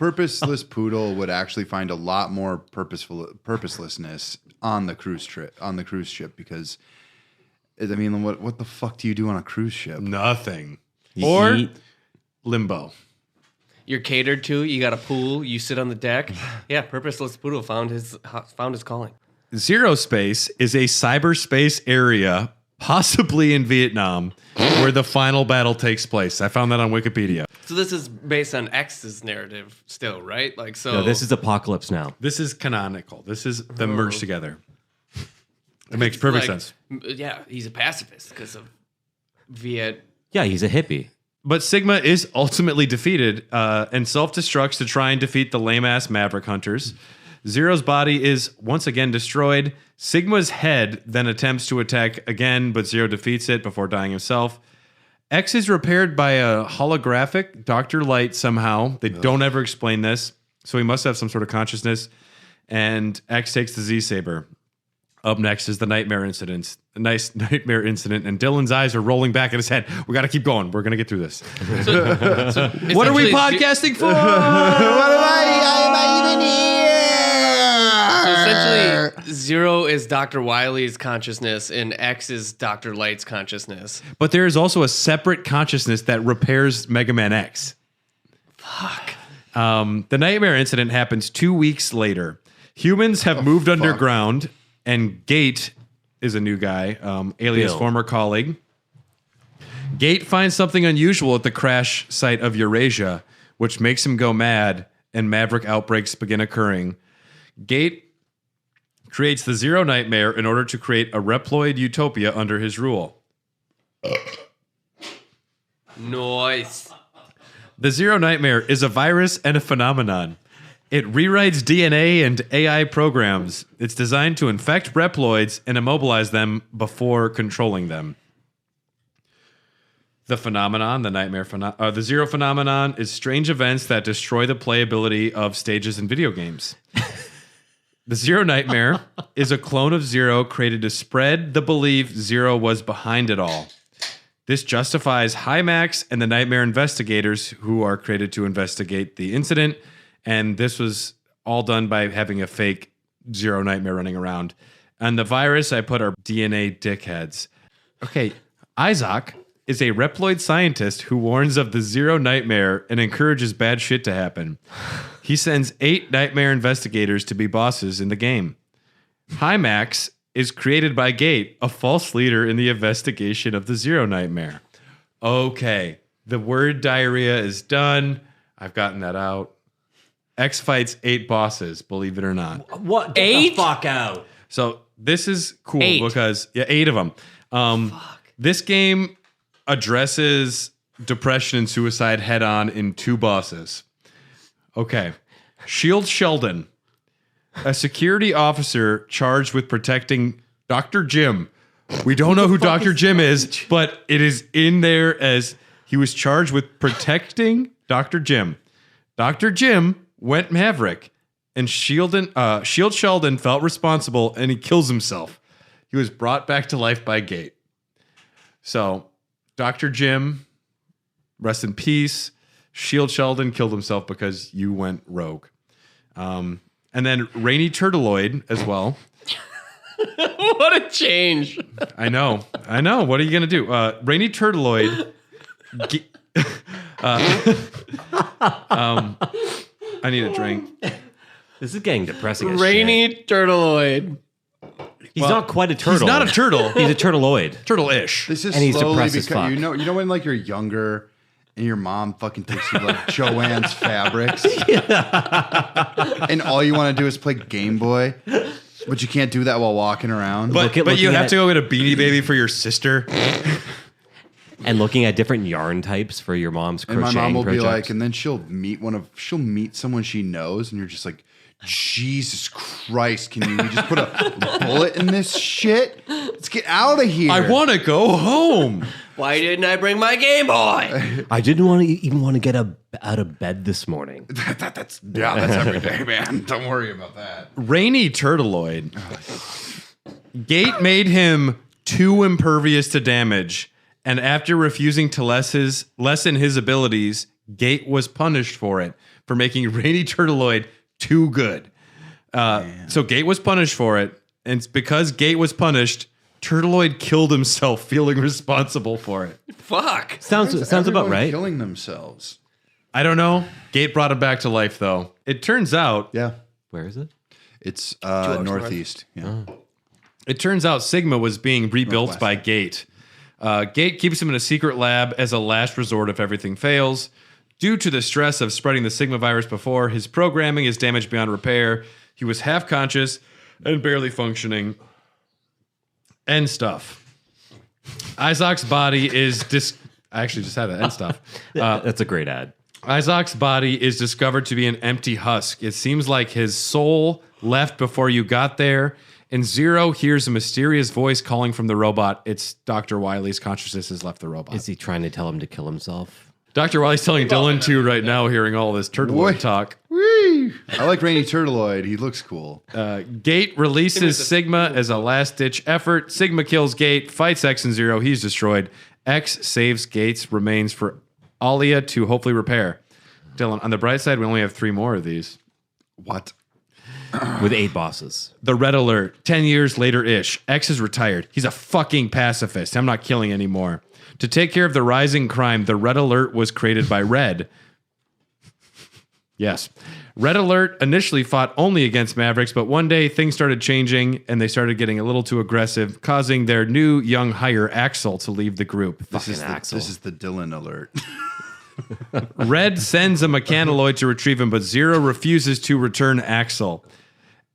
[SPEAKER 4] purposeless poodle would actually find a lot more purposelessness on the cruise ship because, I mean, what the fuck do you do on a cruise ship?
[SPEAKER 5] Nothing.
[SPEAKER 2] You
[SPEAKER 5] Or
[SPEAKER 2] eat.
[SPEAKER 5] limbo.
[SPEAKER 3] You're catered to. You got a pool. You sit on the deck. Yeah, purposeless poodle found his calling.
[SPEAKER 5] Zero Space is a cyberspace area, possibly in Vietnam, where the final battle takes place. I found that on Wikipedia.
[SPEAKER 3] So this is based on X's narrative still, right? Like so.
[SPEAKER 2] No, this is Apocalypse Now.
[SPEAKER 5] This is canonical. This is them merged together. It makes perfect sense.
[SPEAKER 3] Yeah, he's a pacifist because of Viet.
[SPEAKER 2] Yeah, he's a hippie.
[SPEAKER 5] But Sigma is ultimately defeated and self-destructs to try and defeat the lame-ass Maverick Hunters. Zero's body is once again destroyed. Sigma's head then attempts to attack again, but Zero defeats it before dying himself. X is repaired by a holographic Dr. Light somehow. They don't ever explain this, so he must have some sort of consciousness. And X takes the Z-Saber. Up next is the nightmare incident. A nice nightmare incident, and Dylan's eyes are rolling back in his head. We got to keep going. We're going to get through this. What are we podcasting for?
[SPEAKER 4] What am I even here?
[SPEAKER 3] So essentially, Zero is Dr. Wily's consciousness, and X is Dr. Light's consciousness.
[SPEAKER 5] But there is also a separate consciousness that repairs Mega Man X.
[SPEAKER 3] Fuck.
[SPEAKER 5] The nightmare incident happens 2 weeks later. Humans have moved underground, and Gate is a new guy, alias
[SPEAKER 2] Bill.
[SPEAKER 5] former colleague. Gate finds something unusual at the crash site of Eurasia, which makes him go mad, and Maverick outbreaks begin occurring. Gate creates the Zero Nightmare in order to create a reploid utopia under his rule.
[SPEAKER 3] Nice.
[SPEAKER 5] The Zero Nightmare is a virus and a phenomenon. It rewrites DNA and AI programs. It's designed to infect reploids and immobilize them before controlling them. The phenomenon, the Zero phenomenon, is strange events that destroy the playability of stages in video games. The Zero Nightmare is a clone of Zero created to spread the belief Zero was behind it all. This justifies Hymax and the Nightmare investigators who are created to investigate the incident. And this was all done by having a fake Zero Nightmare running around. And the virus, I put our DNA dickheads. Okay, Isaac is a Reploid scientist who warns of the Zero Nightmare and encourages bad shit to happen. He sends 8 Nightmare investigators to be bosses in the game. Hymax is created by Gate, a false leader in the investigation of the Zero Nightmare. Okay, the word diarrhea is done. I've gotten that out. X fights 8 bosses, believe it or not.
[SPEAKER 2] What? Get
[SPEAKER 3] 8?
[SPEAKER 2] the fuck out.
[SPEAKER 5] So this is cool
[SPEAKER 3] 8.
[SPEAKER 5] because 8 of them. This game addresses depression and suicide head on in 2 bosses. Okay, Shield Sheldon, a security officer charged with protecting Dr. Jim. We don't know who Dr. Jim is, but it is in there as he was charged with protecting Dr. Jim. Dr. Jim went Maverick, and Shield Sheldon felt responsible, and he kills himself. He was brought back to life by Gate. So, Dr. Jim, rest in peace. Shield Sheldon killed himself because you went rogue. And then Rainy Turtleoid as well.
[SPEAKER 3] What a change.
[SPEAKER 5] I know. What are you going to do? Rainy Turtleoid... I need a drink.
[SPEAKER 2] This is getting depressing as
[SPEAKER 3] Rainy
[SPEAKER 2] shit.
[SPEAKER 3] Turtleoid.
[SPEAKER 2] He's not quite a turtle.
[SPEAKER 5] He's not a turtle.
[SPEAKER 2] He's a turtleoid.
[SPEAKER 5] Turtle-ish.
[SPEAKER 4] This is
[SPEAKER 2] And he's
[SPEAKER 4] slowly
[SPEAKER 2] depressed as
[SPEAKER 4] because
[SPEAKER 2] fuck.
[SPEAKER 4] you know when like you're younger and your mom fucking takes you to like Joanne's Fabrics, and all you want to do is play Game Boy, but you can't do that while walking around.
[SPEAKER 5] But you
[SPEAKER 2] looking
[SPEAKER 5] have
[SPEAKER 2] at-
[SPEAKER 5] to go get a Beanie Baby for your sister.
[SPEAKER 2] And looking at different yarn types for your mom's
[SPEAKER 4] and
[SPEAKER 2] crocheting
[SPEAKER 4] my mom will be
[SPEAKER 2] projects.
[SPEAKER 4] like, and then she'll meet someone she knows, and you're just like, Jesus Christ, can you just put a bullet in this shit? Let's get out of here.
[SPEAKER 5] I want to go home.
[SPEAKER 3] Why didn't I bring my Game Boy?
[SPEAKER 2] I didn't even want to get out of bed this morning.
[SPEAKER 4] that's every day, man. Don't worry about that.
[SPEAKER 5] Rainy Turtleoid. Gate made him too impervious to damage, and after refusing to lessen his abilities, Gate was punished for it. for making Rainy Turtleoid too good. So Gate was punished for it. And because Gate was punished, Turtleoid killed himself, feeling responsible for it.
[SPEAKER 3] Fuck.
[SPEAKER 2] Sounds about right.
[SPEAKER 4] Killing themselves.
[SPEAKER 5] I don't know. Gate brought him back to life, though. It turns out...
[SPEAKER 4] Yeah.
[SPEAKER 2] Where is it?
[SPEAKER 4] It's northeast. Yeah.
[SPEAKER 5] It turns out Sigma was being rebuilt by Gate. Gate keeps him in a secret lab as a last resort if everything fails. Due to the stress of spreading the Sigma virus before, his programming is damaged beyond repair. He was half conscious and barely functioning. End stuff. Isaac's body is I actually just had that end stuff.
[SPEAKER 2] That's a great ad.
[SPEAKER 5] Isaac's body is discovered to be an empty husk. It seems like his soul left before you got there. And Zero hears a mysterious voice calling from the robot. It's Dr. Wily's consciousness has left the robot.
[SPEAKER 2] Is he trying to tell him to kill himself?
[SPEAKER 5] Dr. Wily's telling Dylan to right now, hearing all this turtleoid talk.
[SPEAKER 4] Whee! I like Rainy Turtleoid. He looks cool.
[SPEAKER 5] Gate releases Sigma as a last-ditch effort. Sigma kills Gate, fights X and Zero. He's destroyed. X saves Gate's remains for Alia to hopefully repair. Dylan, on the bright side, we only have 3 more of these.
[SPEAKER 4] What?
[SPEAKER 2] With 8 bosses.
[SPEAKER 5] The Red Alert, 10 years later-ish. X is retired. He's a fucking pacifist. I'm not killing anymore. To take care of the rising crime, the Red Alert was created by Red. Yes. Red Alert initially fought only against Mavericks, but one day things started changing and they started getting a little too aggressive, causing their new young hire, Axel, to leave the group.
[SPEAKER 4] This is the Dylan alert.
[SPEAKER 5] Red sends a mechanaloid to retrieve him, but Zero refuses to return Axel.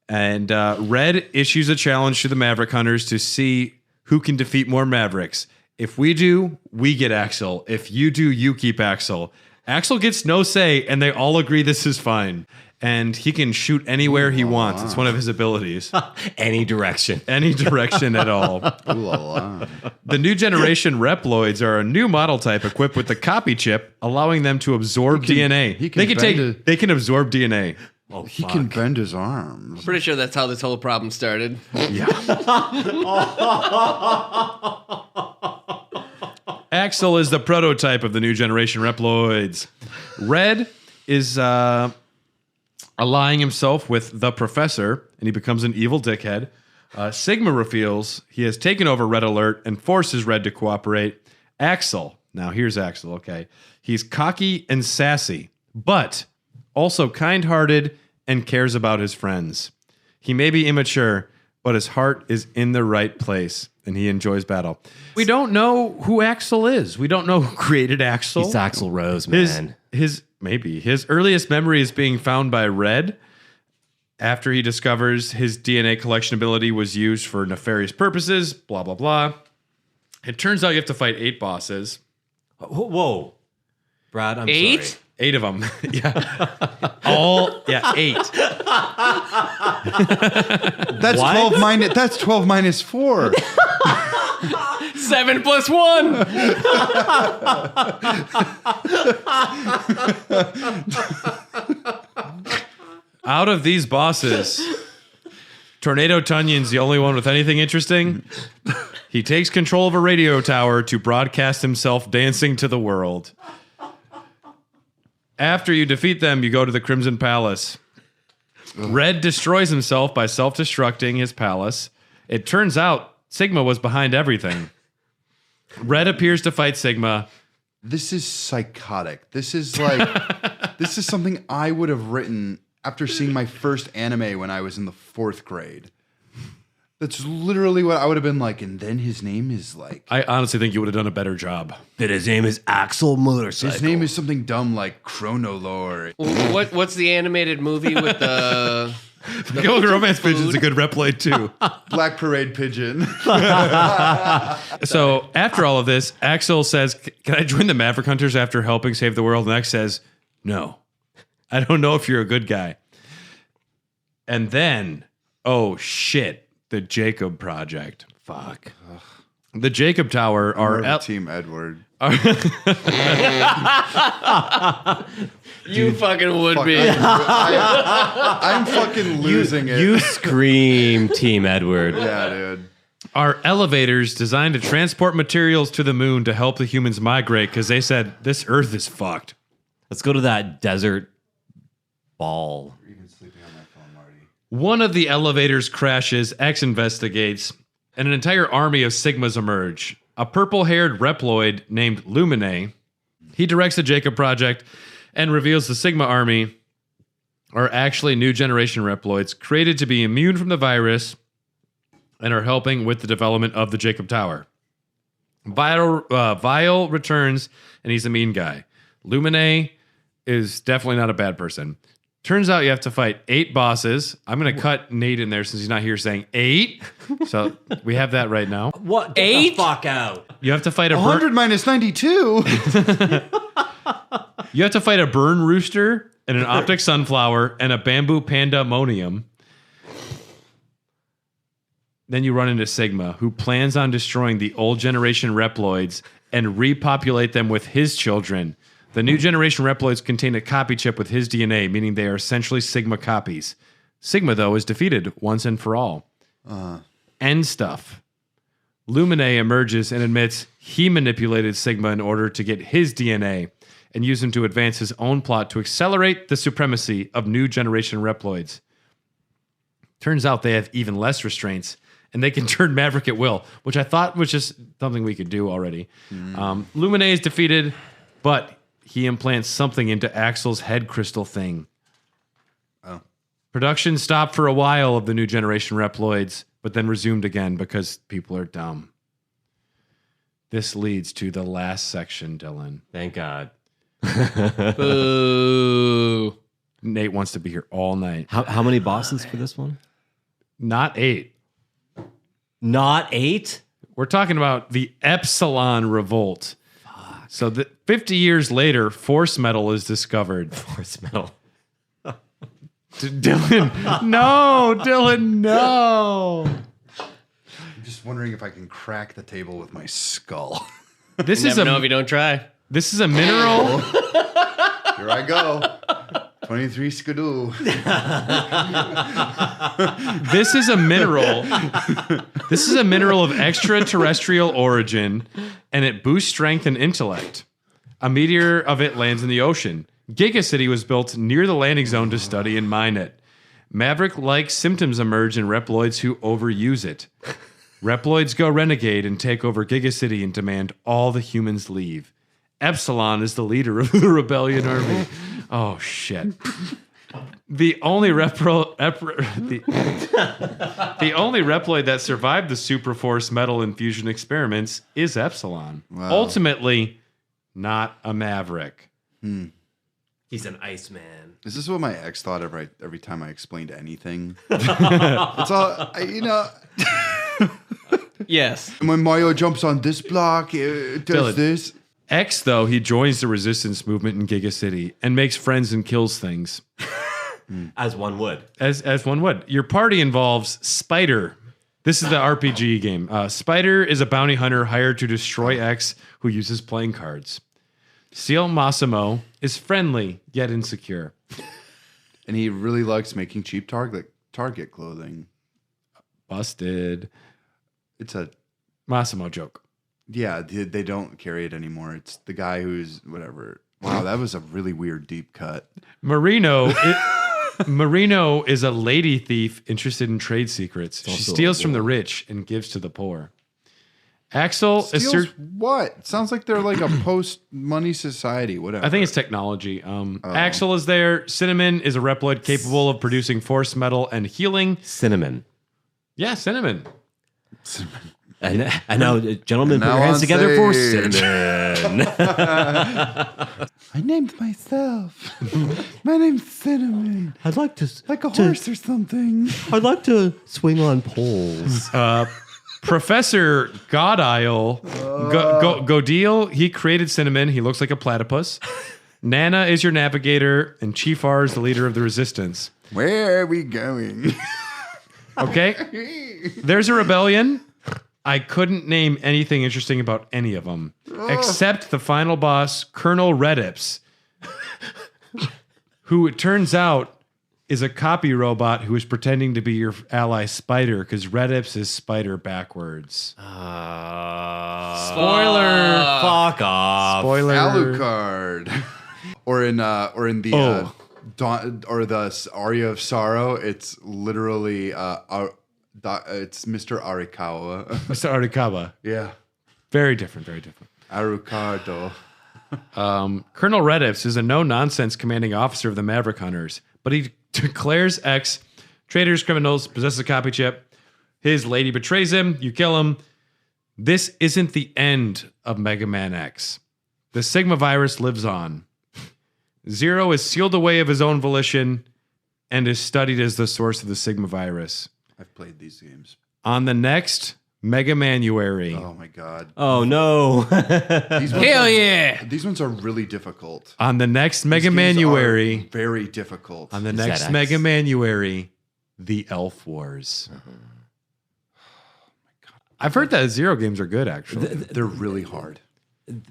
[SPEAKER 5] And Red issues a challenge to the Maverick Hunters to see who can defeat more Mavericks. If we do, we get Axel. If you do, you keep Axel. Axel gets no say, and they all agree this is fine. And he can shoot anywhere he wants. It's one of his abilities.
[SPEAKER 2] Any direction.
[SPEAKER 5] Any direction at all.
[SPEAKER 4] Ooh la la.
[SPEAKER 5] The new generation reploids are a new model type equipped with the copy chip, allowing them to absorb DNA. They can absorb DNA.
[SPEAKER 2] Oh,
[SPEAKER 4] He can bend his arms.
[SPEAKER 3] Pretty sure that's how this whole problem started.
[SPEAKER 5] Axel is the prototype of the new generation reploids. Red is allying himself with the professor, and he becomes an evil dickhead. Sigma reveals he has taken over Red Alert and forces Red to cooperate. Axel, now here's Axel, okay. He's cocky and sassy, but also kind-hearted and cares about his friends. He may be immature, but his heart is in the right place, and he enjoys battle. We don't know who Axel is. We don't know who created Axel.
[SPEAKER 2] He's Axl Rose, man.
[SPEAKER 5] His earliest memory is being found by Red after he discovers his DNA collection ability was used for nefarious purposes, blah, blah, blah. It turns out you have to fight 8 bosses.
[SPEAKER 2] Whoa. Brad, I'm
[SPEAKER 3] 8?
[SPEAKER 2] sorry.
[SPEAKER 5] 8 of them. Yeah. 8.
[SPEAKER 4] That's 12 minus 4.
[SPEAKER 3] 7 plus 1.
[SPEAKER 5] Out of these bosses, Tornado Tunyon's the only one with anything interesting. He takes control of a radio tower to broadcast himself dancing to the world. After you defeat them, you go to the Crimson Palace. Red destroys himself by self-destructing his palace. It turns out Sigma was behind everything. Red appears to fight Sigma.
[SPEAKER 4] This is psychotic. This is like, this is something I would have written after seeing my first anime when I was in the 4th grade. That's literally what I would have been like. And then his name is like...
[SPEAKER 5] I honestly think you would have done a better job.
[SPEAKER 2] That his name is Axel Motorcycle.
[SPEAKER 4] His name is something dumb like Chronolore.
[SPEAKER 3] What's the animated movie with the...
[SPEAKER 5] Go Romance Pigeon's a good reploid too.
[SPEAKER 4] Black Parade Pigeon.
[SPEAKER 5] So after all of this, Axel says, can I join the Maverick Hunters after helping save the world? And X says, no. I don't know if you're a good guy. And then, oh shit. The Jacob Project. Fuck. Ugh. The Jacob Tower are...
[SPEAKER 4] Team Edward.
[SPEAKER 3] You fucking would be.
[SPEAKER 4] I'm fucking losing it.
[SPEAKER 2] You scream, Team Edward.
[SPEAKER 4] Yeah, dude.
[SPEAKER 5] Are elevators designed to transport materials to the moon to help the humans migrate because they said, this Earth is fucked.
[SPEAKER 2] Let's go to that desert ball.
[SPEAKER 4] Even sleeping on my phone, Marty.
[SPEAKER 5] One of the elevators crashes, X investigates, and an entire army of Sigmas emerge. A purple-haired reploid named Lumine. He directs the Jacob Project and reveals the Sigma army are actually new generation reploids created to be immune from the virus and are helping with the development of the Jacob Tower. Vile returns, and he's a mean guy. Lumine is definitely not a bad person. Turns out you have to fight 8 bosses. I'm going to cut Nate in there since he's not here saying 8. So we have that right now.
[SPEAKER 2] What? Get
[SPEAKER 3] 8?
[SPEAKER 2] the fuck out.
[SPEAKER 5] You have to fight a
[SPEAKER 4] 100 minus 92.
[SPEAKER 5] You have to fight a burn rooster and an optic sunflower and a bamboo pandemonium. Then you run into Sigma, who plans on destroying the old generation reploids and repopulate them with his children. The new generation reploids contain a copy chip with his DNA, meaning they are essentially Sigma copies. Sigma, though, is defeated once and for all. End stuff. Lumine emerges and admits he manipulated Sigma in order to get his DNA and use him to advance his own plot to accelerate the supremacy of new generation reploids. Turns out they have even less restraints, and they can turn Maverick at will, which I thought was just something we could do already. Lumine is defeated, but he implants something into Axel's head crystal thing.
[SPEAKER 4] Oh.
[SPEAKER 5] Production stopped for a while of the new generation reploids, but then resumed again because people are dumb. This leads to the last section, Dylan.
[SPEAKER 2] Thank God.
[SPEAKER 3] Boo.
[SPEAKER 5] Nate wants to be here all night.
[SPEAKER 2] How many bosses for this one?
[SPEAKER 5] Not 8.
[SPEAKER 2] Not 8?
[SPEAKER 5] We're talking about the Epsilon Revolt. So 50 years later, Force Metal is discovered.
[SPEAKER 2] Force metal.
[SPEAKER 5] Dylan, no! Dylan, no!
[SPEAKER 4] I'm just wondering if I can crack the table with my skull.
[SPEAKER 5] This
[SPEAKER 3] You
[SPEAKER 5] is
[SPEAKER 3] never know
[SPEAKER 5] a
[SPEAKER 3] if you don't try.
[SPEAKER 5] this is a mineral.
[SPEAKER 4] Here I go. 23 skidoo.
[SPEAKER 5] This is a mineral. This is a mineral of extraterrestrial origin, and it boosts strength and intellect. A meteor of it lands in the ocean. Giga City was built near the landing zone to study and mine it. Maverick-like symptoms emerge in Reploids who overuse it. Reploids go renegade and take over Giga City and demand all the humans leave. Epsilon is the leader of the rebellion army. Oh, shit. The only Reploid that survived the Superforce metal infusion experiments is Epsilon.
[SPEAKER 4] Wow.
[SPEAKER 5] Ultimately, not a Maverick.
[SPEAKER 2] He's an Iceman.
[SPEAKER 4] Is this what my ex thought every time I explained anything? It's all,
[SPEAKER 3] Yes.
[SPEAKER 4] when Mario jumps on this block, it does
[SPEAKER 5] Dylan.
[SPEAKER 4] this.
[SPEAKER 5] X, though, he joins the resistance movement in Giga City and makes friends and kills things.
[SPEAKER 2] As one would.
[SPEAKER 5] As one would. Your party involves Spider. This is the RPG game. Spider is a bounty hunter hired to destroy X, who uses playing cards. Seal Massimo is friendly, yet insecure.
[SPEAKER 4] And he really likes making cheap Target clothing.
[SPEAKER 5] Busted.
[SPEAKER 4] It's a,
[SPEAKER 5] Massimo joke.
[SPEAKER 4] yeah, they don't carry it anymore. It's the guy who's, whatever. Wow, that was a really weird deep cut.
[SPEAKER 5] Marino is a lady thief interested in trade secrets. She
[SPEAKER 2] also
[SPEAKER 5] steals
[SPEAKER 2] a
[SPEAKER 5] from the rich and gives to the poor. Axel
[SPEAKER 4] Steals what? Sounds like they're like a post-money society, whatever.
[SPEAKER 5] I think it's technology. Axel is there. Cinnamon is a Reploid capable of producing force metal and healing.
[SPEAKER 2] Cinnamon.
[SPEAKER 5] Yeah, Cinnamon.
[SPEAKER 2] And now, gentlemen, put
[SPEAKER 4] Now
[SPEAKER 2] your hands
[SPEAKER 4] on
[SPEAKER 2] together for
[SPEAKER 4] stage.
[SPEAKER 2] Cinnamon.
[SPEAKER 4] I named myself. My name's Cinnamon.
[SPEAKER 2] I'd like to
[SPEAKER 4] Like a horse or something.
[SPEAKER 2] I'd like to swing on poles.
[SPEAKER 5] Professor Godile, Godil, he created Cinnamon. He looks like a platypus. Nana is your navigator, and Chief R is the leader of the resistance.
[SPEAKER 4] Where are we going?
[SPEAKER 5] Okay? There's a rebellion. I couldn't name anything interesting about any of them, except the final boss, Colonel Redips, who it turns out is a copy robot who is pretending to be your ally Spider, because Redips is Spider backwards.
[SPEAKER 2] Fuck off.
[SPEAKER 5] Spoiler.
[SPEAKER 4] Alucard. or in the or the Aria of Sorrow, it's literally it's Mr. Arikawa.
[SPEAKER 5] Mr. Arikawa.
[SPEAKER 4] Yeah.
[SPEAKER 5] Very different, very different.
[SPEAKER 4] Arucardo.
[SPEAKER 5] Colonel Reddips is a no-nonsense commanding officer of the Maverick Hunters, but he declares X traitors, criminals, possesses a copy chip. His lady betrays him. You kill him. This isn't the end of Mega Man X. The Sigma virus lives on. Zero is sealed away of his own volition and is studied as the source of the Sigma virus.
[SPEAKER 4] I've played these games.
[SPEAKER 5] On the next Mega Manuary.
[SPEAKER 4] Oh my god.
[SPEAKER 2] Oh no.
[SPEAKER 3] Hell yeah!
[SPEAKER 4] These ones are really difficult.
[SPEAKER 5] On the next Mega
[SPEAKER 4] These games
[SPEAKER 5] Manuary.
[SPEAKER 4] are very difficult.
[SPEAKER 5] On the
[SPEAKER 2] Is that
[SPEAKER 5] next
[SPEAKER 2] X?
[SPEAKER 5] Mega Manuary, the Elf Wars. I've heard that Zero games are good, actually.
[SPEAKER 4] They're really hard.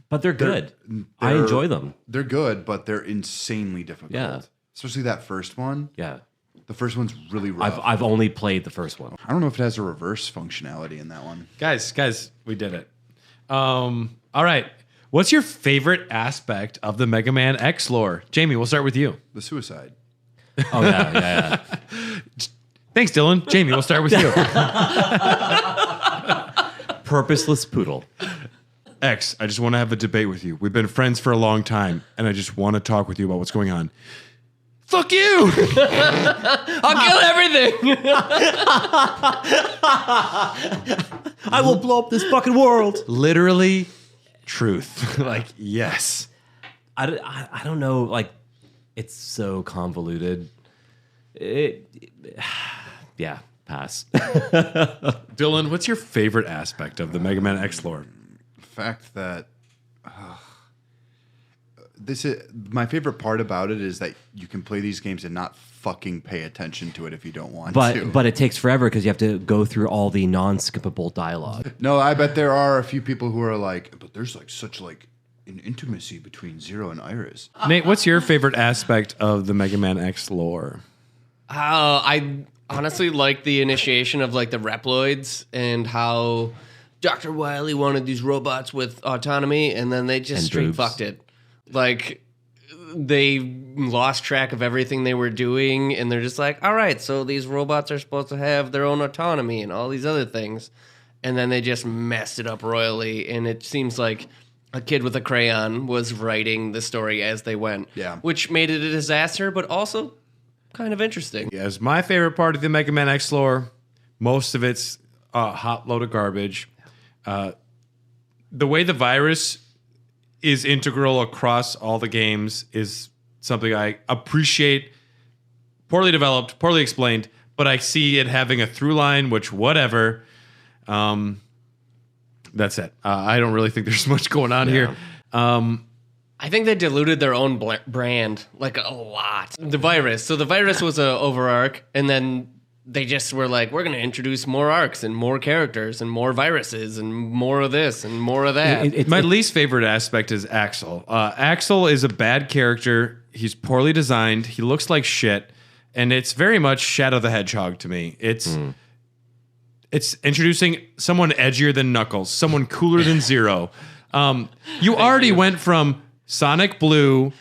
[SPEAKER 2] But they're good. I enjoy them.
[SPEAKER 4] They're good, but they're insanely difficult.
[SPEAKER 2] Yeah.
[SPEAKER 4] Especially that first one.
[SPEAKER 2] Yeah.
[SPEAKER 4] The first one's really rough.
[SPEAKER 2] I've only played the first one.
[SPEAKER 4] I don't know if it has a reverse functionality in that one.
[SPEAKER 5] Guys, we did it. All right. What's your favorite aspect of the Mega Man X lore? Jamie, we'll start with you.
[SPEAKER 4] The suicide.
[SPEAKER 2] Oh yeah.
[SPEAKER 5] Thanks, Dylan. Jamie, we'll start with you.
[SPEAKER 2] Purposeless poodle.
[SPEAKER 5] X, I just want to have a debate with you. We've been friends for a long time, and I just want to talk with you about what's going on. Fuck you!
[SPEAKER 3] I'll kill everything.
[SPEAKER 2] I will blow up this fucking world.
[SPEAKER 5] Literally, truth. Like, yes.
[SPEAKER 2] I don't know. Like, it's so convoluted. Yeah, pass.
[SPEAKER 5] Dylan, what's your favorite aspect of the Mega Man X lore?
[SPEAKER 4] The fact that this is my favorite part about it is that you can play these games and not fucking pay attention to it if you don't want to.
[SPEAKER 2] But it takes forever because you have to go through all the non-skippable dialogue.
[SPEAKER 4] No, I bet there are a few people who are like, but there's like such like an intimacy between Zero and Iris.
[SPEAKER 5] Nate, what's your favorite aspect of the Mega Man X lore?
[SPEAKER 3] I honestly like the initiation of like the reploids and how Dr. Wily wanted these robots with autonomy, and then they just
[SPEAKER 2] And
[SPEAKER 3] straight
[SPEAKER 2] boobs.
[SPEAKER 3] fucked it. Like they lost track of everything they were doing, and they're just like, all right, so these robots are supposed to have their own autonomy and all these other things, and then they just messed it up royally. And it seems like a kid with a crayon was writing the story as they went,
[SPEAKER 4] Yeah.
[SPEAKER 3] which made it a disaster, but also kind of interesting.
[SPEAKER 5] As my favorite part of the Mega Man X lore, most of it's a hot load of garbage. The way the virus is integral across all the games is something I appreciate. Poorly developed, poorly explained, but I see it having a through line, which whatever. That's it. I don't really think there's much going on here.
[SPEAKER 3] I think they diluted their own brand like a lot. The virus. So the virus was a over arc, and then they just were like, we're going to introduce more arcs and more characters and more viruses and more of this and more of that.
[SPEAKER 5] My least favorite aspect is Axel. Axel is a bad character. He's poorly designed. He looks like shit. And it's very much Shadow the Hedgehog to me. It's introducing someone edgier than Knuckles, someone cooler than Zero. You already went from Sonic Blue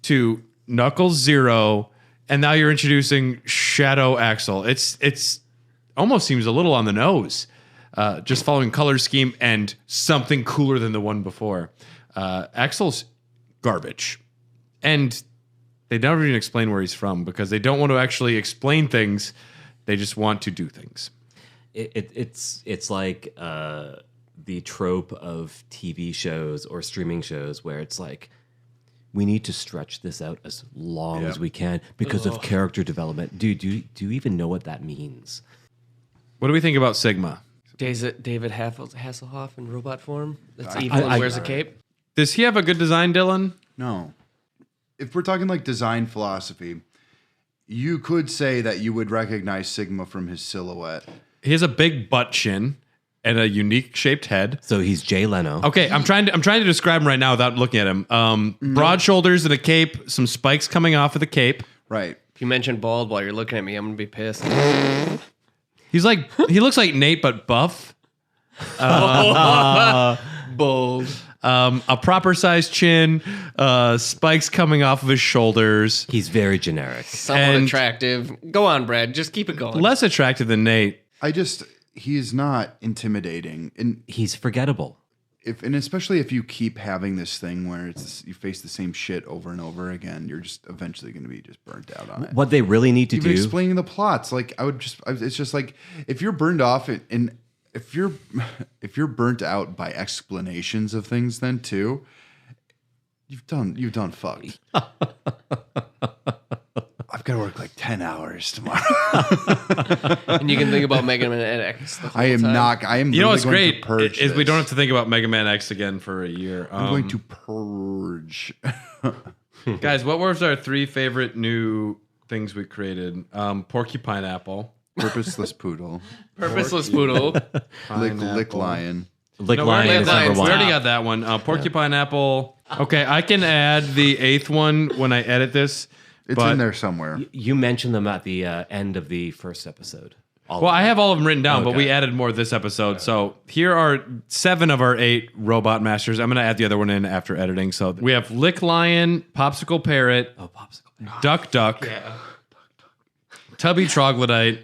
[SPEAKER 5] to Knuckles Zero, and now you're introducing Shadow Axel. It's almost seems a little on the nose. Just following color scheme and something cooler than the one before. Axel's garbage. And they don't even explain where he's from because they don't want to actually explain things. They just want to do things.
[SPEAKER 2] It's like the trope of TV shows or streaming shows where it's like, we need to stretch this out as long as we can because of character development. Dude, do you even know what that means?
[SPEAKER 5] What do we think about Sigma?
[SPEAKER 3] David Hasselhoff in robot form. That's evil and wears a cape.
[SPEAKER 5] Does he have a good design, Dylan?
[SPEAKER 4] No. If we're talking like design philosophy, you could say that you would recognize Sigma from his silhouette.
[SPEAKER 5] He has a big butt chin and a unique shaped head.
[SPEAKER 2] So he's Jay Leno.
[SPEAKER 5] Okay, I'm trying to describe him right now without looking at him. Broad shoulders and a cape, some spikes coming off of the cape.
[SPEAKER 4] Right.
[SPEAKER 3] If you mention bald while you're looking at me, I'm going to be pissed.
[SPEAKER 5] He looks like Nate but buff.
[SPEAKER 3] Bold.
[SPEAKER 5] a proper sized chin, spikes coming off of his shoulders.
[SPEAKER 2] He's very generic.
[SPEAKER 3] Somewhat attractive. Go on, Brad. Just keep it going.
[SPEAKER 5] Less attractive than Nate.
[SPEAKER 4] He's not intimidating, and
[SPEAKER 2] He's forgettable.
[SPEAKER 4] especially if you keep having this thing where you face the same shit over and over again, you're just eventually going to be just burnt out on it.
[SPEAKER 2] What they really need to
[SPEAKER 4] Even
[SPEAKER 2] do.
[SPEAKER 4] explaining the plots, like it's just like if you're burned off and if you're burnt out by explanations of things, then too, you've done fucked. I've got to work like 10 hours tomorrow.
[SPEAKER 3] And you can think about Mega Man X. The whole
[SPEAKER 4] I am
[SPEAKER 3] time.
[SPEAKER 4] not. I am.
[SPEAKER 5] You know
[SPEAKER 4] really
[SPEAKER 5] what's
[SPEAKER 4] going
[SPEAKER 5] great
[SPEAKER 4] to purge
[SPEAKER 5] is we
[SPEAKER 4] this.
[SPEAKER 5] don't have to think about Mega Man X again for a year.
[SPEAKER 4] I'm going to purge.
[SPEAKER 5] Guys, what was our 3 favorite new things we created? Porcupine Apple.
[SPEAKER 4] Purposeless poodle.
[SPEAKER 3] Purposeless Poodle.
[SPEAKER 4] Lick lion.
[SPEAKER 2] Lick
[SPEAKER 5] No, we
[SPEAKER 2] Lion is
[SPEAKER 3] Lion,
[SPEAKER 2] number
[SPEAKER 5] we
[SPEAKER 2] one.
[SPEAKER 5] already got that one. Porcupine Apple. Okay, I can add the 8th one when I edit this.
[SPEAKER 4] It's
[SPEAKER 5] but-
[SPEAKER 4] in there somewhere.
[SPEAKER 2] You mentioned them at the end of the first episode.
[SPEAKER 5] Well, I have all of them written down, but
[SPEAKER 2] Okay.
[SPEAKER 5] we added more this episode. So here are 7 of our 8 robot masters. I'm going to add the other one in after editing. So we have Lick Lion, Popsicle Parrot,
[SPEAKER 2] Popsicle.
[SPEAKER 5] Duck Duck, Tubby Troglodyte,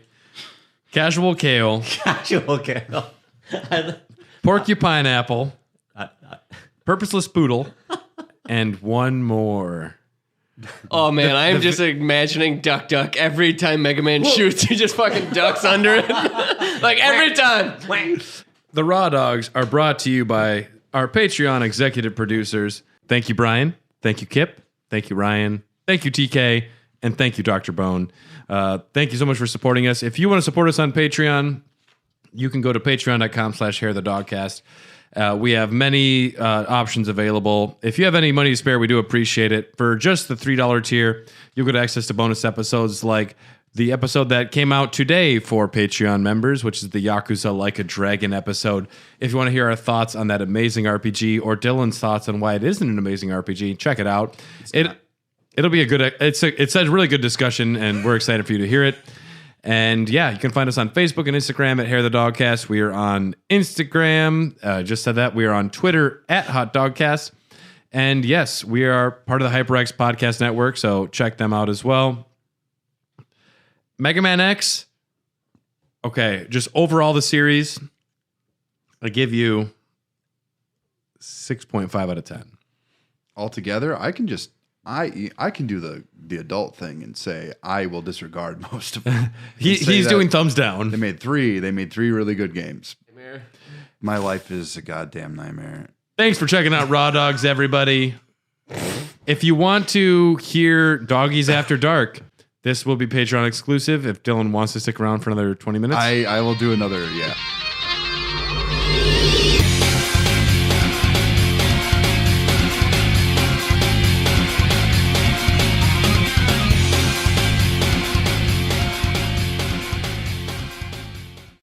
[SPEAKER 5] Casual Kale,
[SPEAKER 2] Casual Kale.
[SPEAKER 5] Porcupine Apple, Purposeless Poodle, and one more.
[SPEAKER 3] Oh man, I am just imagining Duck Duck every time Mega Man shoots. He just fucking ducks under it, like every time.
[SPEAKER 5] The Raw Dogs are brought to you by our Patreon executive producers. Thank you, Brian. Thank you, Kip. Thank you, Ryan. Thank you, TK. And thank you, Dr. Bone. Thank you so much for supporting us. If you want to support us on Patreon, you can go to patreon.com/hairthedogcast. We have many options available. If you have any money to spare, we do appreciate it. For just the $3 tier, you'll get access to bonus episodes like the episode that came out today for Patreon members, which is the Yakuza Like a Dragon episode. If you want to hear our thoughts on that amazing RPG or Dylan's thoughts on why it isn't an amazing RPG, check it out. It'll be it's a really good discussion, and we're excited for you to hear it. And yeah, you can find us on Facebook and Instagram at Hair the Dogcast. We are on Instagram. Just said that. We are on Twitter at Hot Dogcast. And yes, we are part of the HyperX Podcast Network, so check them out as well. Mega Man X. Okay, just overall the series, I give you 6.5 out of 10.
[SPEAKER 4] Altogether, I can just I can do the adult thing and say I will disregard most of them.
[SPEAKER 5] He's doing thumbs down.
[SPEAKER 4] They made three really good games. My life is a goddamn nightmare.
[SPEAKER 5] Thanks for checking out Raw Dogs, everybody. If you want to hear Doggies After Dark, this will be Patreon exclusive. If Dylan wants to stick around for another 20 minutes.
[SPEAKER 4] I will do another, yeah.